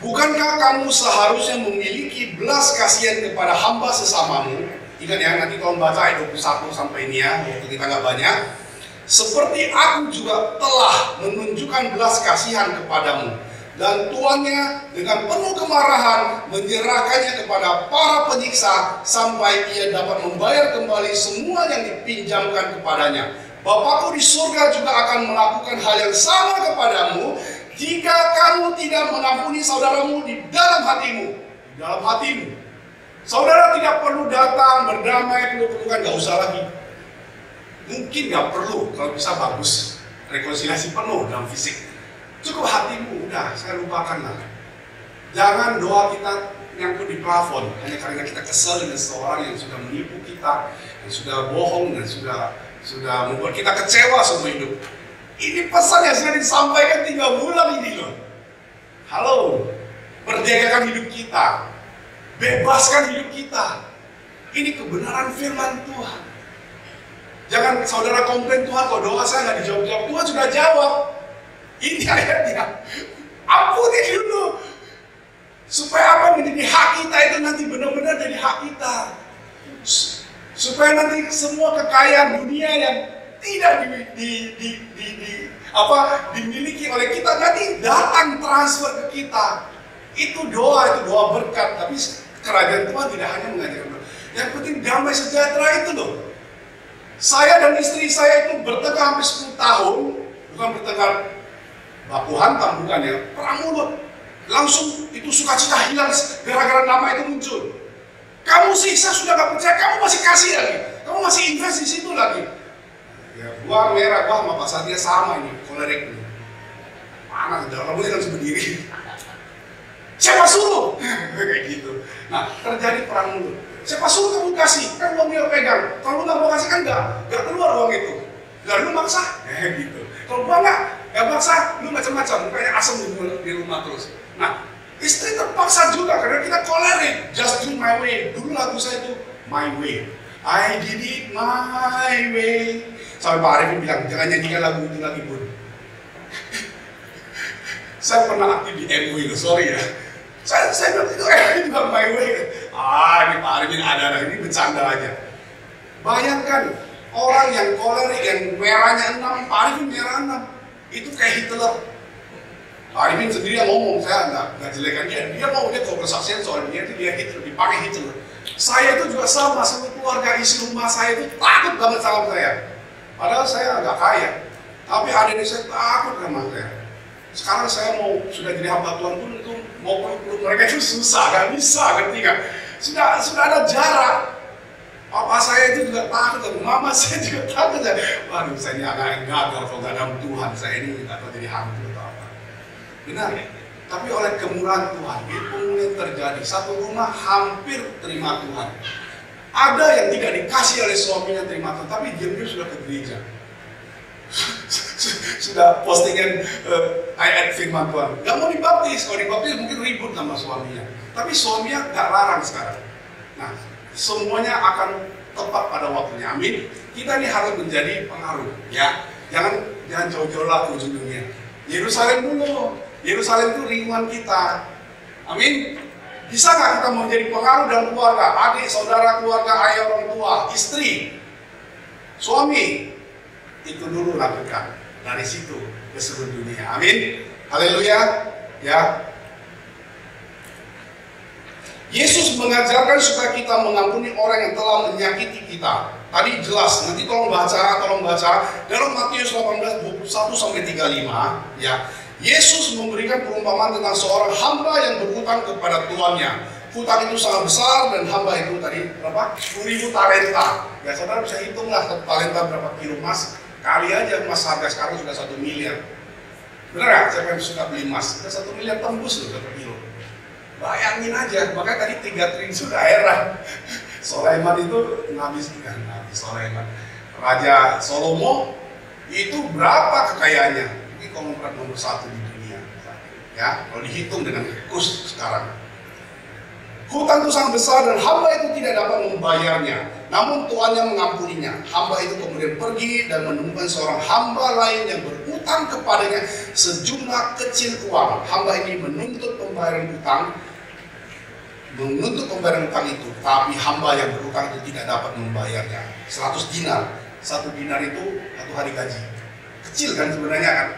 Bukankah kamu seharusnya memiliki belas kasihan kepada hamba sesamamu? Ingat ya, nanti tolong baca ayat 21 sampai ini ya, waktu kita nggak banyak. Seperti aku juga telah menunjukkan belas kasihan kepadamu. Dan tuannya dengan penuh kemarahan menyerahkannya kepada para penyiksa sampai ia dapat membayar kembali semua yang dipinjamkan kepadanya. Bapakku di surga juga akan melakukan hal yang sama kepadamu jika kamu tidak mengampuni saudaramu di dalam hatimu. Di dalam hatimu. Saudara tidak perlu datang berdamai, peluk-pelukan, gak usah lagi. Mungkin nggak perlu, kalau bisa bagus rekonsiliasi penuh dalam fisik. Cukup hatimu, udah saya lupakan lah. Jangan doa kita nyangkut di plafon hanya karena kita kesel dengan seseorang yang sudah menipu kita, yang sudah bohong dan sudah membuat kita kecewa seumur hidup. Ini pesan yang sudah disampaikan 3 bulan ini loh. Halo, Merdekakan hidup kita. Bebaskan hidup kita. Ini kebenaran firman Tuhan. Jangan saudara komplain, Tuhan kok doa saya nggak dijawab-jawab. Tuhan sudah jawab. Ini ayatnya. Ampuni dulu. Supaya apa menjadi hak kita itu nanti benar-benar jadi hak kita. Supaya nanti semua kekayaan dunia yang tidak dimiliki oleh kita nanti datang transfer ke kita. Itu doa berkat. Tapi kerajaan Tuhan tidak hanya mengajarkan. Yang penting damai sejahtera itu loh. Saya dan istri saya itu bertengkar hampir 10 tahun. Bukan bertengkar baku hantam, bukan ya. Perang mulut. Langsung itu sukacita hilang gara-gara nama itu muncul. Kamu sih, saya sudah gak percaya, kamu masih kasih lagi. Kamu masih invest di situ lagi. Ya, gua merah, gua sama Pak Satya sama ini, kolerik ini. Mana, rambutnya kan berdiri. Siapa suruh? Kayak gitu. Nah, terjadi perang mulut. Siapa suruh kamu kasih? Kan uang dia pegang. Kalau lu gak mau kasih kan gak keluar uang itu. Gak lu maksa? Gitu. Kalau gua gak maksa, lu macam-macam. Kayaknya asam di rumah terus. Nah, istri terpaksa juga karena kita kolerik. Just do my way. Dulu lagu saya itu My Way. I did it my way. Sampai Pak Arifin bilang, jangan nyanyikan lagu itu lagi pun. Saya pernah aktif di MW itu, sorry ya. Saya bilang itu juga my way. Ini Pak Arifin ada ini bercanda aja. Bayangkan orang yang kolerik yang merahnya 6, Pak Arifin merah 6. Itu kayak Hitler. Pak Arifin sendiri yang ngomong, saya nggak jelekan dia. Dia mau dia kesaksian soal dia itu dia Hitler, dipakai Hitler. Saya itu juga sama keluarga isi rumah saya itu takut banget sama saya. Padahal saya nggak kaya, tapi adik saya takut sama saya. Sekarang saya mau sudah jadi hamba Tuhan pun itu mau peluk mereka itu susah, nggak bisa, ngerti nggak? Sudah ada jarak. Papa saya itu juga takut, mama saya juga takut. Waduh, saya ini anak yang gagal kalau nggak ada Tuhan. Saya ini nggak tahu jadi hantu atau apa. Benar ya? Tapi oleh kemurahan Tuhan, itu mulai terjadi. Satu rumah hampir terima Tuhan. Ada yang tidak dikasih oleh suaminya terima Tuhan, tapi diam-diam sudah ke gereja. Sudah postingan ayat firman Tuhan. Gak mau dibaptis, kalau dibaptis mungkin ribut sama suaminya. Tapi suaminya gak larang sekarang. Nah, semuanya akan tepat pada waktunya. Amin. Kita ini harus menjadi pengaruh. Ya, jangan jauh-jauh lah ke ujung dunia. Yerusalem dulu. Yerusalem itu lingkungan kita. Amin. Bisa nggak kita mau jadi pengaruh dalam keluarga, adik, saudara, keluarga, ayah, orang tua, istri, suami? Itu dulu lakukan. Dari situ ke seluruh dunia. Amin. Haleluya. Ya. Yesus mengajarkan supaya kita mengampuni orang yang telah menyakiti kita. Tadi jelas, nanti tolong baca dalam Matius 18:21 sampai 35, ya. Yesus memberikan perumpamaan tentang seorang hamba yang berhutang kepada tuannya. Hutang itu sangat besar dan hamba itu tadi berapa? 10.000 talenta. Ya, saudara bisa hitung lah talenta berapa kilo emas. Kali aja emas harga sekarang sudah 1 miliar. Benar nggak? Siapa yang suka beli emas? Sudah 1 miliar tembus loh 1 kilo. Bayangin aja, makanya tadi 3 triliun sudah daerah. Sulaiman itu habis Sulaiman. Raja Salomo itu berapa kekayaannya? Ini konglomerat nomor 1 di dunia. Ya, kalau dihitung dengan kurs sekarang. Hutang itu sangat besar dan hamba itu tidak dapat membayarnya. Namun tuannya mengampuninya. Hamba itu kemudian pergi dan menemukan seorang hamba lain yang berhutang kepadanya sejumlah kecil uang. Hamba ini menuntut pembayaran hutang itu, tapi hamba yang berhutang itu tidak dapat membayarnya. 100 dinar. 1 dinar itu 1 hari gaji. Kecil kan sebenarnya kan.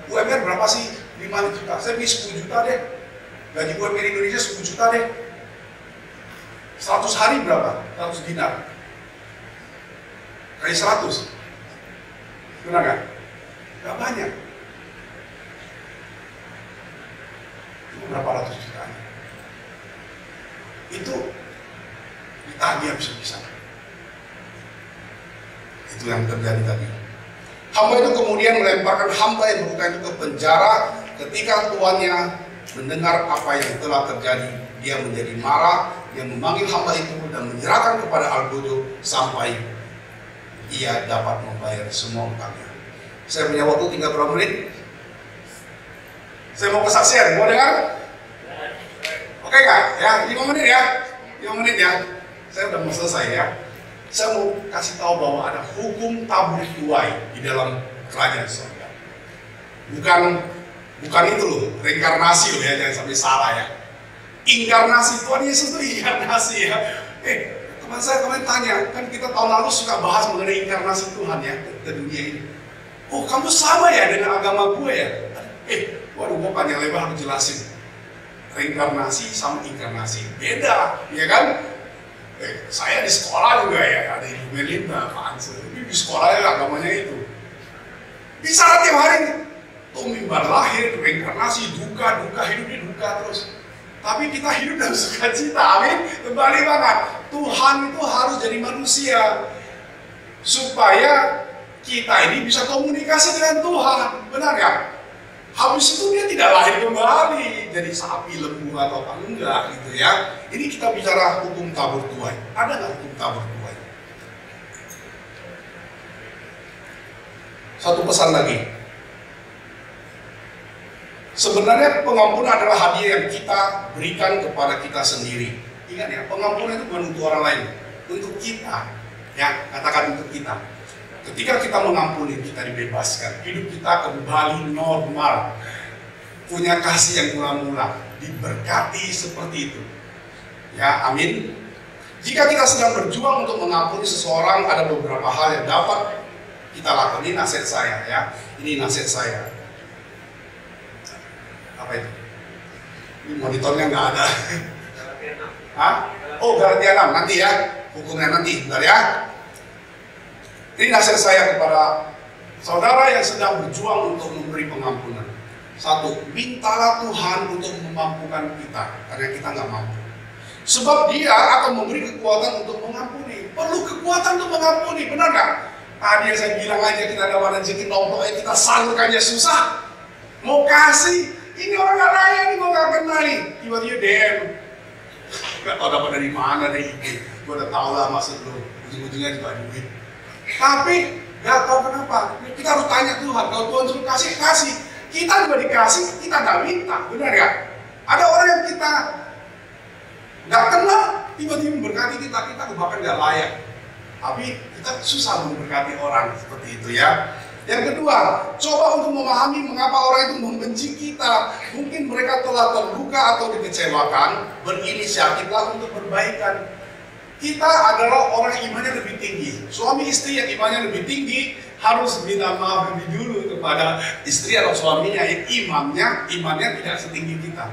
UMR berapa sih? 5 juta. Saya beli 10 juta deh. Gaji UMR Indonesia 10 juta deh. 100 hari berapa? 100 dinar. Kali 100. Benar nggak? Nggak banyak. Itu berapa ratus juta? Itu ditagih habis-habisan. Itu yang terjadi tadi. Hamba itu kemudian melemparkan hamba yang berhutang itu ke penjara. Ketika tuannya mendengar apa yang telah terjadi, dia menjadi marah. Dia memanggil hamba itu dan menyerahkan kepada al-bodo sampai ia dapat membayar semua hutangnya. Saya punya waktu tinggal berapa menit? Saya mau kesaksian, mau dengar? Oke nggak? Ya, 5 menit ya. 5 menit ya. Saya udah mau selesai ya. Saya mau kasih tahu bahwa ada hukum tabur tuai di dalam kerajaan surga. Bukan itu loh, reinkarnasi loh ya, jangan sampai salah ya. Inkarnasi, Tuhan Yesus itu inkarnasi ya. Teman saya kemarin tanya, kan kita tahun lalu suka bahas mengenai inkarnasi Tuhan ya ke dunia ini. Oh, kamu sama ya dengan agama gue ya? Waduh, gue panjang lebar harus jelasin. Reinkarnasi sama inkarnasi beda, ya kan? Saya di sekolah juga ya, ada Ibu Melinda, Pak Ansel. Di sekolahnya agamanya itu. Bisa tiap hari tuh mimbar lahir, reinkarnasi, duka, hidup di duka terus. Tapi kita hidup dalam sukacita, amin. Kembali banget, Tuhan itu harus jadi manusia supaya kita ini bisa komunikasi dengan Tuhan, benar ya? Habis itu dia tidak lahir kembali jadi sapi, lembu atau apa enggak gitu ya. Ini kita bicara hukum tabur tuai. Ada nggak hukum tabur tuai? Satu pesan lagi. Sebenarnya pengampunan adalah hadiah yang kita berikan kepada kita sendiri. Ingat ya, pengampunan itu bukan untuk orang lain, untuk kita. Ya, katakan untuk kita. Ketika kita mengampuni, kita dibebaskan. Hidup kita kembali normal. Punya kasih yang mula-mula. Diberkati seperti itu. Ya, amin. Jika kita sedang berjuang untuk mengampuni seseorang, ada beberapa hal yang dapat kita lakukan. Ini nasihat saya ya. Ini nasihat saya. Apa itu? Ini monitornya nggak ada. Hah? Oh, Galatia 6 nanti ya. Hukumnya nanti, bentar ya. Ini nasihat saya kepada saudara yang sedang berjuang untuk memberi pengampunan. Satu, mintalah Tuhan untuk memampukan kita, karena kita nggak mampu. Sebab Dia akan memberi kekuatan untuk mengampuni. Perlu kekuatan untuk mengampuni, benar nggak? Tadi yang saya bilang aja, kita dapat rezeki nomboknya, kita salurkannya susah. Mau kasih, ini orang nggak layak, ini gue nggak kenali. Tiba-tiba DM, nggak tahu dapat dari mana deh. Gue udah tahu lah maksud lo, ujung-ujungnya juga duit. Tapi nggak tahu kenapa. Kita harus tanya Tuhan. Kalau Tuhan suruh kasih. Kita juga dikasih, kita nggak minta, benar ya? Ada orang yang kita nggak kenal, tiba-tiba memberkati kita bahkan nggak layak. Tapi kita susah memberkati orang seperti itu ya. Yang kedua, coba untuk memahami mengapa orang itu membenci kita. Mungkin mereka telah terluka atau dikecewakan, berinisiatiflah untuk perbaikan. Kita adalah orang yang imannya lebih tinggi. Suami istri yang imannya lebih tinggi harus minta maaf lebih dulu kepada istri atau suaminya yang imannya tidak setinggi kita.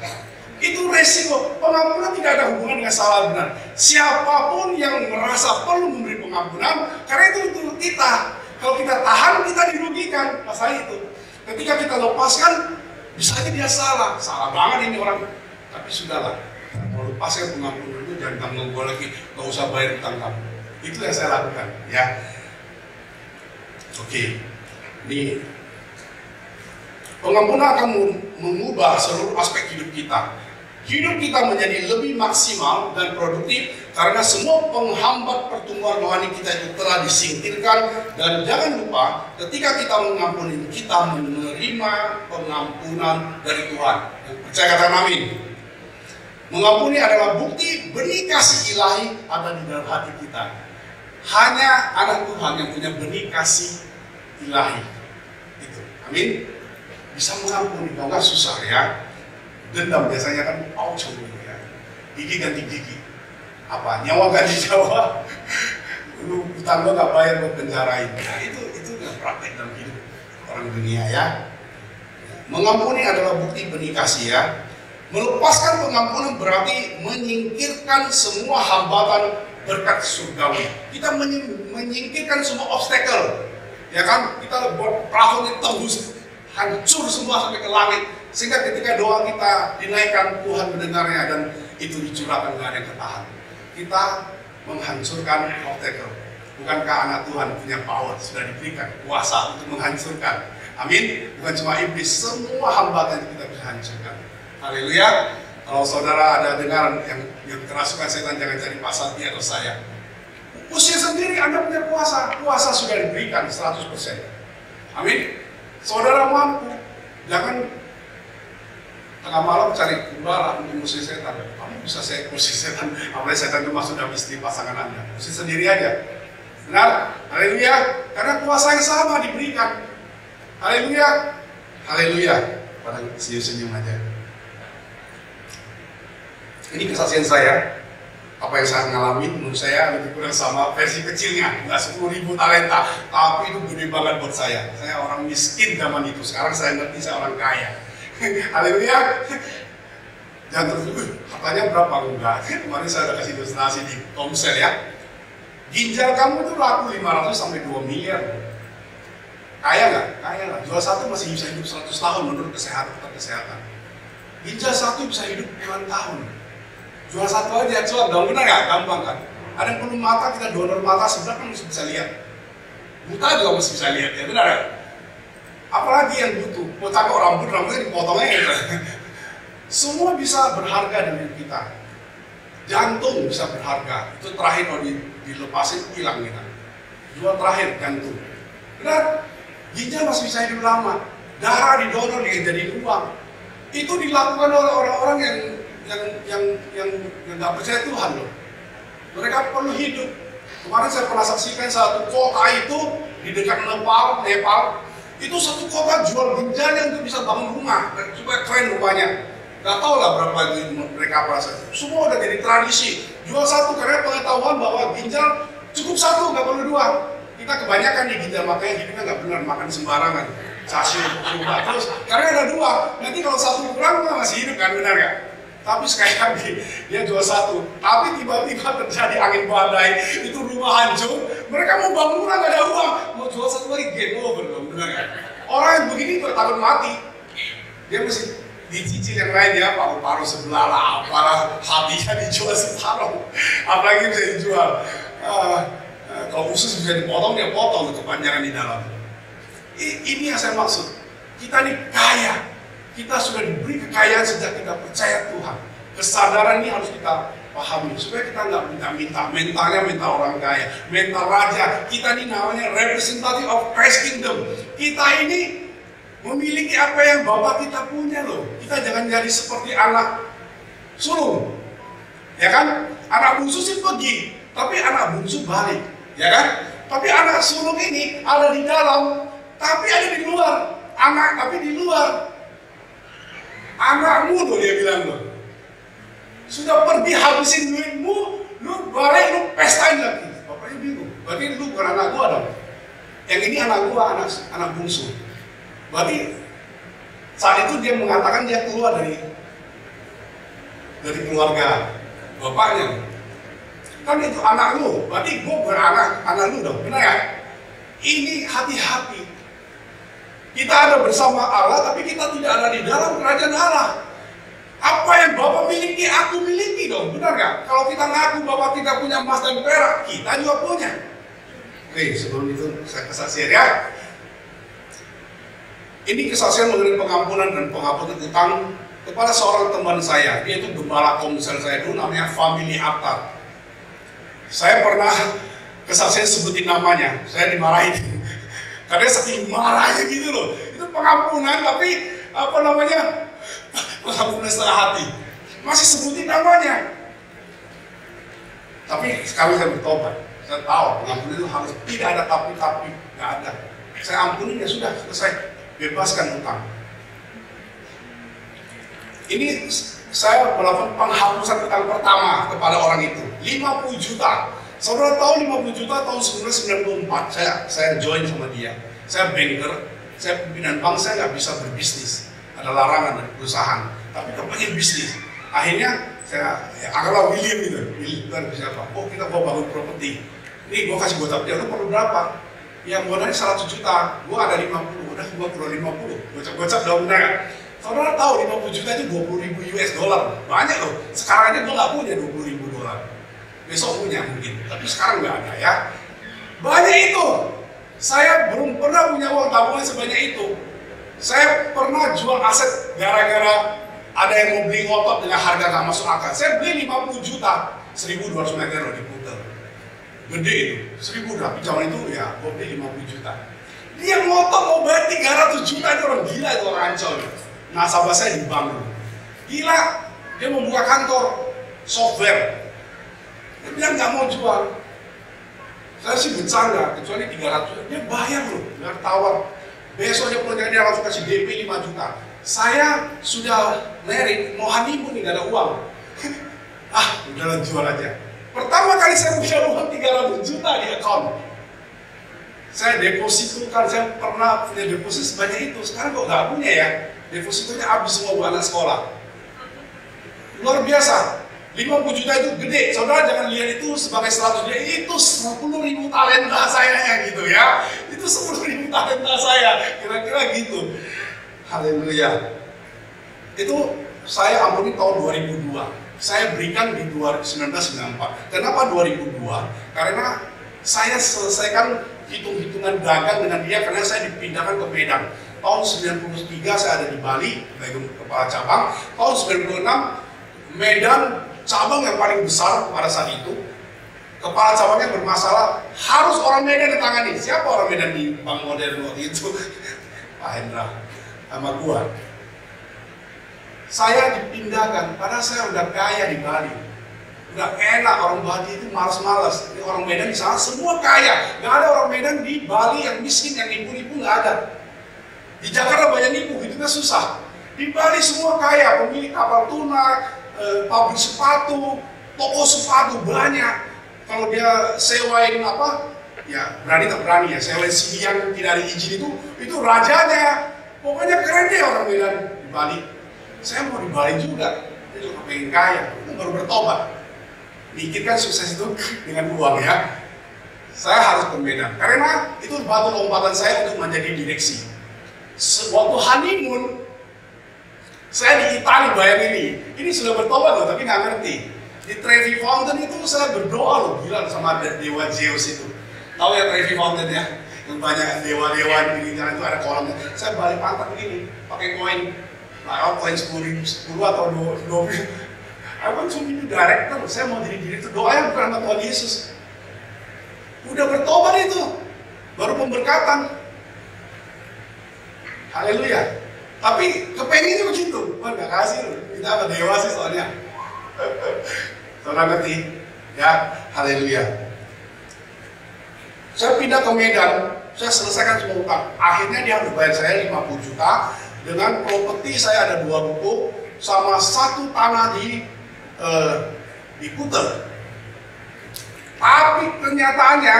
Itu resiko. Pengampunan tidak ada hubungan dengan salah benar. Siapapun yang merasa perlu memberi pengampunan, karena itu untuk kita. Kalau kita tahan, kita dirugikan. Masalah itu. Ketika kita lepaskan, bisa aja dia salah. Salah banget ini orang. Tapi sudahlah. Kalau lepaskan pengampunan itu, jangan tanggung gue lagi. Gak usah bayar utang kamu. Itu yang saya lakukan. Ya. Oke. Ini pengampunan akan mengubah seluruh aspek hidup kita. Hidup kita menjadi lebih maksimal dan produktif karena semua penghambat pertumbuhan rohani kita itu telah disingkirkan. Dan jangan lupa, ketika kita mengampuni, kita menerima pengampunan dari Tuhan. Percaya katakan amin. Mengampuni adalah bukti benih kasih ilahi ada di dalam hati kita. Hanya anak Tuhan yang punya benih kasih ilahi. Itu, amin. Bisa mengampuni, kalau nggak susah ya. Dendam biasanya kan ouch ya. Gigi ganti gigi. Apa? Nyawa ganti nyawa. Lu utang lo nggak bayar buat penjarain. Nah, itu nggak praktek dalam hidup orang dunia ya. Mengampuni adalah bukti benih kasih ya. Melepaskan pengampunan berarti menyingkirkan semua hambatan berkat surgawi. Kita menyingkirkan semua obstacle. Ya kan? Kita buat plafon tembus, hancur semua sampai ke langit. Sehingga ketika doa kita dinaikkan, Tuhan mendengarnya dan itu dicurahkan, nggak ada yang ketahan. Kita menghancurkan obstacle. Bukankah anak Tuhan punya power, sudah diberikan kuasa untuk menghancurkan? Amin. Bukan cuma iblis, semua hambatan itu kita bisa hancurkan. Haleluya. Kalau saudara ada dengar yang kerasukan setan, jangan cari pasal dia atau saya. Usia sendiri Anda punya kuasa. Kuasa sudah diberikan 100%. Amin. Saudara mampu. Jangan Tengah malam cari gembala untuk musik setan. Kamu bisa saya musik setan, apalagi setan itu maksud dalam istri pasangan Anda. Musik sendiri aja. Benar? Haleluya. Karena kuasa yang sama diberikan. Haleluya. Haleluya. Pada senyum-senyum aja. Ini kesaksian saya. Apa yang saya ngalamin, menurut saya lebih kurang sama versi kecilnya. Nggak 10.000 talenta, tapi itu gede banget buat saya. Saya orang miskin zaman itu. Sekarang saya ngerti saya orang kaya. Haleluya. Jangan terus, katanya berapa? Enggak. Kemarin saya udah kasih ilustrasi di Komsel ya. Ginjal kamu itu laku 500 sampai 2 miliar. Kaya nggak? Kaya nggak? Jual satu masih bisa hidup 100 tahun menurut kesehatan. Ginjal satu bisa hidup puluhan tahun. Jual satu aja, jual dong, benar nggak? Gampang kan? Ada yang perlu mata, kita donor mata sebelah kan masih bisa lihat. Buta juga masih bisa lihat, ya benar nggak? Apalagi yang butuh, mau taruh rambutnya dipotongnya gitu. Semua bisa berharga dengan kita. Jantung bisa berharga, itu terakhir kalau dilepasin hilang kita. Jual terakhir jantung. Benar? Ginjal masih bisa hidup lama. Darah didonor jadi uang. Itu dilakukan oleh orang-orang yang nggak percaya Tuhan loh. Mereka perlu hidup. Kemarin saya pernah saksikan satu kota itu di dekat Nepal, itu satu kota jual ginjalnya untuk bisa bangun rumah supaya keren rumahnya. Gak tau lah berapa mereka merasa. Semua udah jadi tradisi. Jual satu karena pengetahuan bahwa ginjal cukup satu, nggak perlu dua. Kita kebanyakan nih ginjal, makanya hidupnya nggak benar, makan sembarangan. Sasi berubah terus. Karena ada dua. Nanti kalau satu kurang masih hidup kan, benar nggak? Tapi sekali lagi dia jual satu. Tapi tiba-tiba terjadi angin badai, itu rumah hancur. Mereka mau bangun nggak ada uang, mau jual satu lagi game over dong, benar nggak? Orang yang begini takut mati. Dia mesti dicicil yang lain ya, paru-paru sebelah lah, apalah, hatinya dijual separuh, apalagi bisa dijual. Kalau usus bisa dipotong, dia potong kepanjangan di dalam. Ini yang saya maksud. Kita ini kaya, kita sudah diberi kekayaan sejak kita percaya Tuhan. Kesadaran ini harus kita pahami supaya kita nggak minta-minta. Mentalnya mental orang kaya, mental raja. Kita ini namanya representative of Christ Kingdom. Kita ini memiliki apa yang Bapak kita punya loh. Kita jangan jadi seperti anak sulung, ya kan? Anak bungsu sih pergi, tapi anak bungsu balik, ya kan? Tapi anak sulung ini ada di dalam, tapi ada di luar. Anak tapi di luar. Anakmu loh dia bilang loh. Sudah pergi habisin duitmu, lu balik lu pestain lagi. Bapaknya bingung. Berarti lu bukan anak gua dong. Yang ini anak gua, anak bungsu. Berarti saat itu dia mengatakan dia keluar dari keluarga bapaknya. Kan itu anak lu, berarti gue bukan anak lu dong, benar ya? Ini hati-hati. Kita ada bersama Allah, tapi kita tidak ada di dalam kerajaan Allah. Apa yang Bapak miliki, aku miliki dong, benar gak? Kalau kita ngaku Bapak tidak punya emas dan perak, kita juga punya. Oke, sebelum itu saya kesaksian ya. Ini kesaksian mengenai pengampunan dan penghapusan utang kepada seorang teman saya. Dia itu gembala Komsel saya dulu, namanya Family Akhtar. Saya pernah kesaksian sebutin namanya, saya dimarahin. Karena saking marahnya gitu loh. Itu pengampunan tapi apa namanya? Pengampunan setengah hati. Masih sebutin namanya. Tapi sekarang saya bertobat. Saya tahu pengampunan itu harus tidak ada tapi, nggak ada. Saya ampuni ya sudah selesai. Bebaskan utang. Ini saya melakukan penghapusan utang pertama kepada orang itu 50 juta. Saudara tahu 50 juta tahun 1994 saya join sama dia. Saya banker, saya pimpinan bank, saya nggak bisa berbisnis. Ada larangan dari perusahaan, tapi kepengen bisnis. Akhirnya saya anggaplah William gitu. William siapa? Oh kita mau bangun properti. Ini gue kasih buat dia, lu perlu berapa? Ya modalnya 100 juta, gue ada 50, udah gue perlu 50, gocap-gocap dong, bener kan? Saudara tahu 50 juta itu 20.000 US dollar, banyak loh. Sekarang aja gue gak punya 20.000 dolar, besok punya mungkin, tapi sekarang gak ada ya. Banyak itu, saya belum pernah punya uang tabungan sebanyak itu. Saya pernah jual aset gara-gara ada yang mau beli ngotot dengan harga gak masuk akal. Saya beli 50 juta, 1.200 meter loh diputer. Gede itu, 1.000 tapi zaman itu ya gue beli 50 juta. Dia ngotot mau bayar 300 juta, itu orang gila, itu orang ancol. Nasabah saya di bank. Gila, dia membuka kantor software. Dia bilang nggak mau jual. Saya sih bercanda, kecuali 300. Dia bayar loh, nggak tawar. Besoknya pulang dia langsung kasih DP 5 juta. Saya sudah married, mau honeymoon nih, nggak ada uang. Udahlah jual aja. Pertama kali saya punya uang 300 juta di account. Saya deposito, kan saya pernah punya deposito sebanyak itu. Sekarang kok nggak punya ya? Depositonya habis semua buat anak sekolah. Luar biasa. 50 juta itu gede. Saudara jangan lihat itu sebagai 100 juta. Itu 10.000 talenta saya gitu ya. Itu 10.000 talenta saya. Kira-kira gitu. Haleluya. Itu saya ampuni tahun 2002. Saya berikan di 1994. Kenapa 2002? Karena saya selesaikan hitung-hitungan dagang dengan dia karena saya dipindahkan ke Medan. Tahun 93 saya ada di Bali sebagai kepala cabang. Tahun 96 Medan cabang yang paling besar pada saat itu. Kepala cabangnya bermasalah, harus orang Medan ditangani. Siapa orang Medan di Bank Modern waktu itu? Pak Hendra sama gua. Saya dipindahkan, padahal saya udah kaya di Bali. Udah enak, orang Bali itu malas-malas. Orang Medan di sana semua kaya. Gak ada orang Medan di Bali yang miskin, yang nipu-nipu gak ada. Di Jakarta banyak nipu, hidupnya susah. Di Bali semua kaya, pemilik kapal tuna, pabrik sepatu, toko sepatu banyak. Kalau dia sewain apa, ya berani tak berani ya. Sewain CD yang tidak ada izin itu rajanya. Pokoknya keren deh orang Medan di Bali. Saya mau di Bali juga, saya juga pengen kaya, itu baru bertobat. Mikir kan sukses itu dengan uang ya. Saya harus ke Medan, karena itu batu lompatan saya untuk menjadi direksi. Waktu honeymoon, saya di Italia, bayangin ini sudah bertobat loh, tapi nggak ngerti. Di Trevi Fountain itu saya berdoa loh, gila sama dewa Zeus itu. Tahu ya Trevi Fountain ya? Yang banyak dewa-dewa di sana itu ada kolamnya. Saya balik pantat begini, pakai koin. Koin 10 atau 20. I want to be director, saya mau jadi direktur. Doanya bukan sama Tuhan Yesus. Udah bertobat itu, baru pemberkatan. Haleluya. Tapi kepengennya begitu. Wah nggak kasih loh, kita apa dewa sih soalnya. Saudara ngerti? Ya, haleluya. Saya pindah ke Medan, saya selesaikan semua utang. Akhirnya dia harus bayar saya 50 juta. Dengan properti saya ada 2 ruko sama 1 tanah di Kuta. Tapi kenyataannya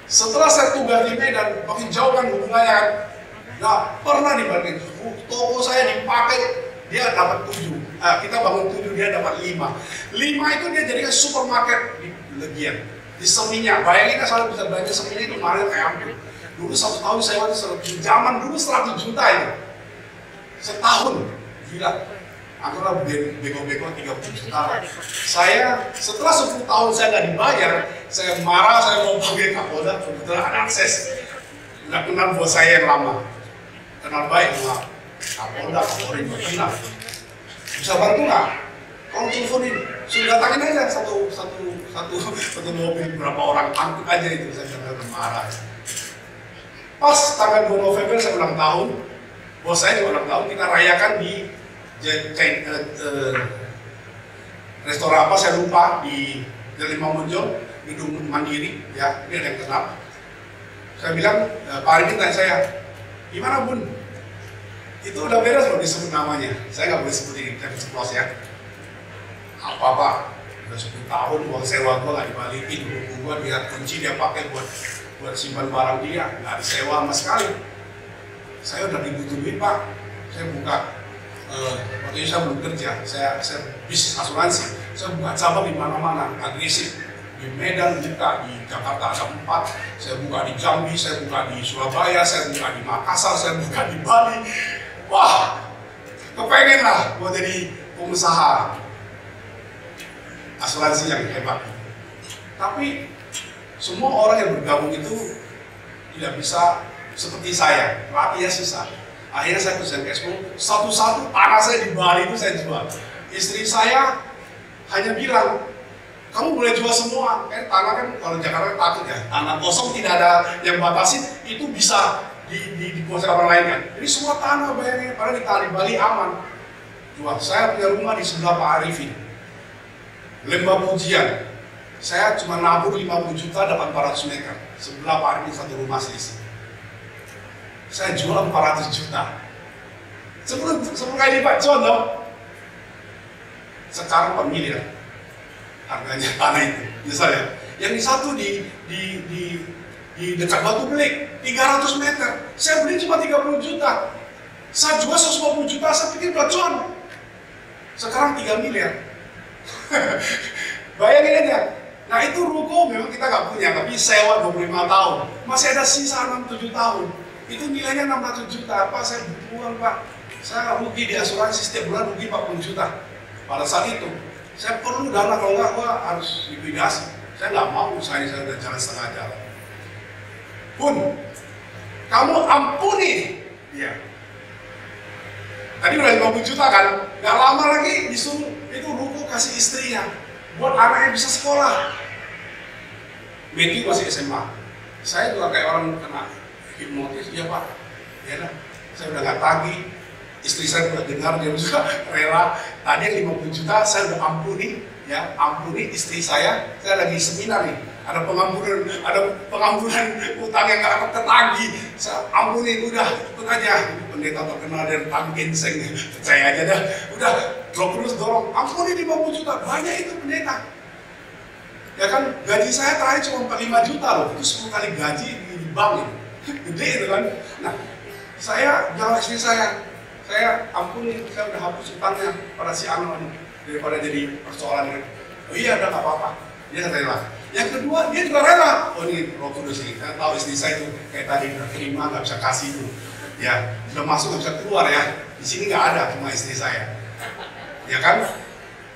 setelah saya tugas di Medan, makin jauh kan hubungannya. Nggak pernah dibantu. Toko saya dipakai, dia dapat 7. Kita bangun 7, dia dapat 5. 5 itu dia jadikan supermarket di Legian, di Seminyak. Bayangin saya bisa belanja Seminyak itu kemarin kayak ambil. Dulu 1 tahun saya waktu zaman dulu 100 juta itu. Setahun, gila. Anggaplah bego-bego 30 juta. Saya setelah 10 tahun saya nggak dibayar, saya marah, saya mau panggil Kapolda, kebetulan ada akses. Nggak kenal bos saya yang lama, kenal baik sama Kapolda, Kapolri, kenal. Bisa bantu nggak? Kalau teleponin, sudah datangin aja satu mobil berapa orang, angkut aja itu. Saya bilang marah. Pas tanggal 2 November saya ulang tahun. Bos saya juga ulang tahun, kita rayakan di restoran apa saya lupa di Jalan Mamunjol, gedung Mandiri ya, ini ada yang kenal. Saya bilang, Pak Arifin tanya saya, gimana Bun? Itu udah beres loh disebut namanya. Saya nggak boleh sebut ini, saya ceplos ya. Apa-apa, udah 10 tahun uang sewa gue nggak dibalikin, buku gue dia kunci dia pakai buat simpan barang dia, nggak disewa sama sekali. Saya udah dibutuh duit Pak, saya buka, waktu itu saya belum kerja, saya bisnis asuransi, saya buka cabang di mana-mana, agresif, di Medan buka, di Jakarta ada 4, saya buka di Jambi, saya buka di Surabaya, saya buka di Makassar, saya buka di Bali. Wah, kepengen lah mau jadi pengusaha asuransi yang hebat. Tapi semua orang yang bergabung itu tidak bisa seperti saya, latihnya susah. Akhirnya saya kerjain Expo, satu-satu tanah saya di Bali itu saya jual. Istri saya hanya bilang, kamu boleh jual semua. Tanah kan kalau Jakarta takut ya, tanah kosong tidak ada yang batasi, itu bisa dikuasai orang lain kan. Jadi semua tanah bayangin, padahal di Bali aman. Dua, saya punya rumah di sebelah Pak Arifin, Lembah Pujian. Saya cuma nabung 50 juta dapat 400 meter. Sebelah Pak Arifin satu rumah selisih. Saya jual 400 juta. Sebelum kali lipat cuan dong. Sekarang 4 miliar harganya tanah itu. Misalnya, yang di satu di dekat Batu Belik 300 meter. Saya beli cuma 30 juta. Saya jual 150 juta. Saya pikir udah cuan. Sekarang 3 miliar. Bayangin aja. Nah itu ruko memang kita nggak punya, tapi sewa 25 tahun. Masih ada sisa 6-7 tahun. Itu nilainya 600 juta. Pak, saya buang Pak. Saya rugi di asuransi setiap bulan rugi 40 juta. Pada saat itu, saya perlu dana, kalau nggak gua harus likuidasi. Saya nggak mau, saya udah jalan setengah jalan. Pun, kamu ampuni dia. Tadi udah 50 juta kan, nggak lama lagi disuruh itu ruko kasih istrinya, buat anaknya bisa sekolah. Matthew masih SMA. Saya juga kayak orang kena hipnotis, ya Pak, ya dah. Saya udah nggak tagih, istri saya udah dengar, dia juga rela. Tadi 50 juta saya udah ampuni, ya ampuni istri saya. Saya lagi seminar nih, ada pengampunan utang yang nggak akan tertagih. Saya ampuni, udah ikut aja. Pendeta terkenal dari Tan Ginseng, percaya aja dah. Udah terus dorong, ampuni 50 juta, banyak itu pendeta. Ya kan, gaji saya terakhir cuma 45 juta loh, itu 10 kali gaji di bank itu. Gede itu kan. Nah, saya jawab istri saya ampuni, saya udah hapus utangnya pada si Anon daripada jadi persoalan. Oh iya, udah nggak apa-apa, dia rela. Yang kedua, dia juga rela. Oh ini Roh Kudus ini, saya tahu istri saya itu kayak tadi udah terima, nggak bisa kasih itu. Ya, sudah masuk nggak bisa keluar ya. Di sini nggak ada cuma istri saya. Ya kan,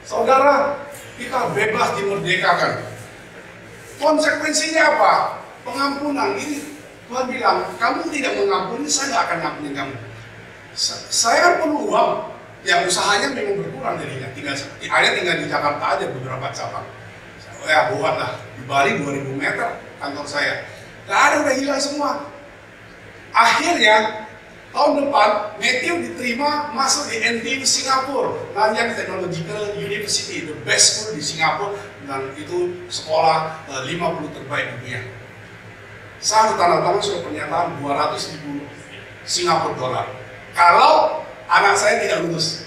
saudara, kita bebas dimerdekakan. Konsekuensinya apa? Pengampunan. Ini Tuhan bilang, kamu tidak mengampuni, saya nggak akan ngampuni kamu. Saya kan perlu uang. Yang usahanya memang berkurang jadinya. Tinggal di Jakarta aja beberapa cabang. Ya buatlah di Bali 2000 meter kantor saya. Nggak ada, udah hilang semua. Akhirnya tahun depan Matthew diterima masuk di NTU Singapura, Nanyang Technological University, the best school di Singapura, dan itu sekolah 50 terbaik dunia. Saya harus tanda tangan sudah pernyataan 200.000 Singapura dolar. Kalau anak saya tidak lulus,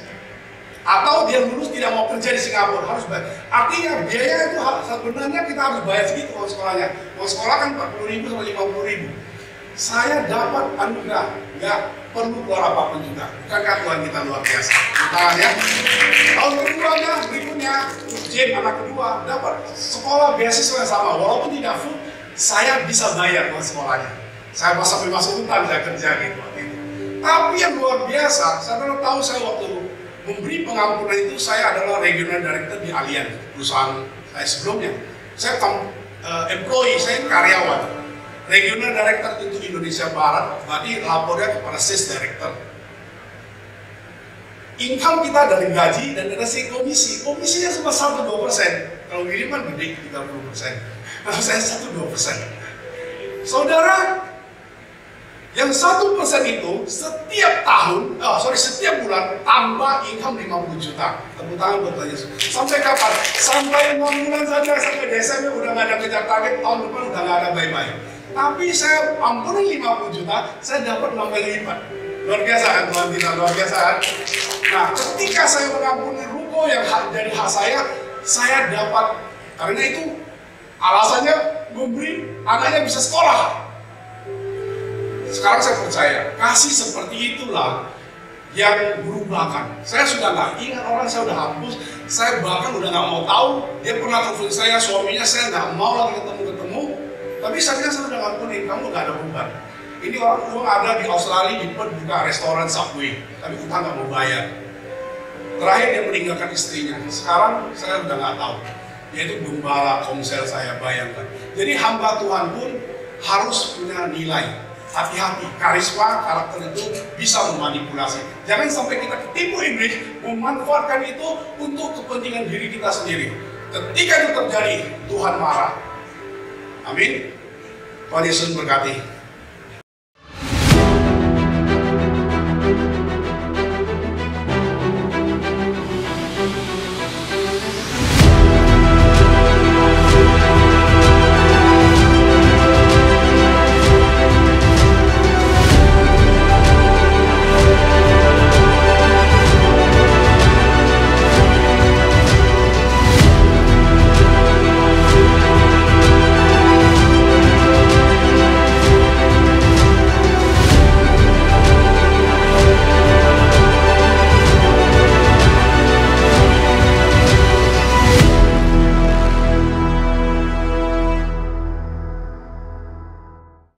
atau dia lulus tidak mau kerja di Singapura, harus bayar. Artinya biaya itu sebenarnya kita harus bayar segitu uang sekolahnya. Uang sekolah kan 40.000 sampai 50.000. Saya dapat anugerah, nggak perlu keluar apa-apa juga. Bukankah Tuhan kita luar biasa? Tangan ya. Tahun keduanya, berikutnya, James anak kedua dapat sekolah beasiswa yang sama, walaupun tidak full, saya bisa bayar uang sekolahnya. Saya sampai masuk hutan, saya kerja gitu. Tapi yang luar biasa, saudara tahu saya waktu memberi pengampunan itu, saya adalah regional director di Allianz, perusahaan saya sebelumnya. Saya employee, saya karyawan. Regional Director untuk Indonesia Barat, berarti lapornya kepada Sales Director. Income kita dari gaji dan dari komisi. Komisinya cuma 1-2%. Kalau ini kan gede 30%. Kalau saya 1-2%. Saudara, yang 1% itu setiap bulan tambah income 50 juta. Tepuk tangan buat Tuhan Yesus. Sampai kapan? Sampai 6 bulan saja, sampai Desember udah nggak ada kejar target, tahun depan udah nggak ada bye-bye. Tapi saya ampuni 50 juta, saya dapat 6 kali lipat. Luar biasa kan Tuhan kita, luar biasa kan? Nah, ketika saya mengampuni ruko yang dari hak saya dapat, karena itu alasannya memberi anaknya bisa sekolah. Sekarang saya percaya, kasih seperti itulah yang berubahkan. Saya sudah nggak ingat orang, saya udah hapus, saya bahkan udah nggak mau tahu. Dia pernah telepon saya, suaminya saya nggak mau lagi ketemu. Tapi saya udah ngampunin, kamu gak ada beban. Ini orang ada di Australia, di Perth buka restoran Subway, tapi utang gak mau bayar. Terakhir dia meninggalkan istrinya. Sekarang saya udah gak tahu. Dia itu gembala Komsel, saya bayangkan. Jadi hamba Tuhan pun harus punya nilai. Hati-hati, karisma, karakter itu bisa memanipulasi. Jangan sampai kita ketipu iblis, memanfaatkan itu untuk kepentingan diri kita sendiri. Ketika itu terjadi, Tuhan marah. Amin. Tuhan Yesus berkati.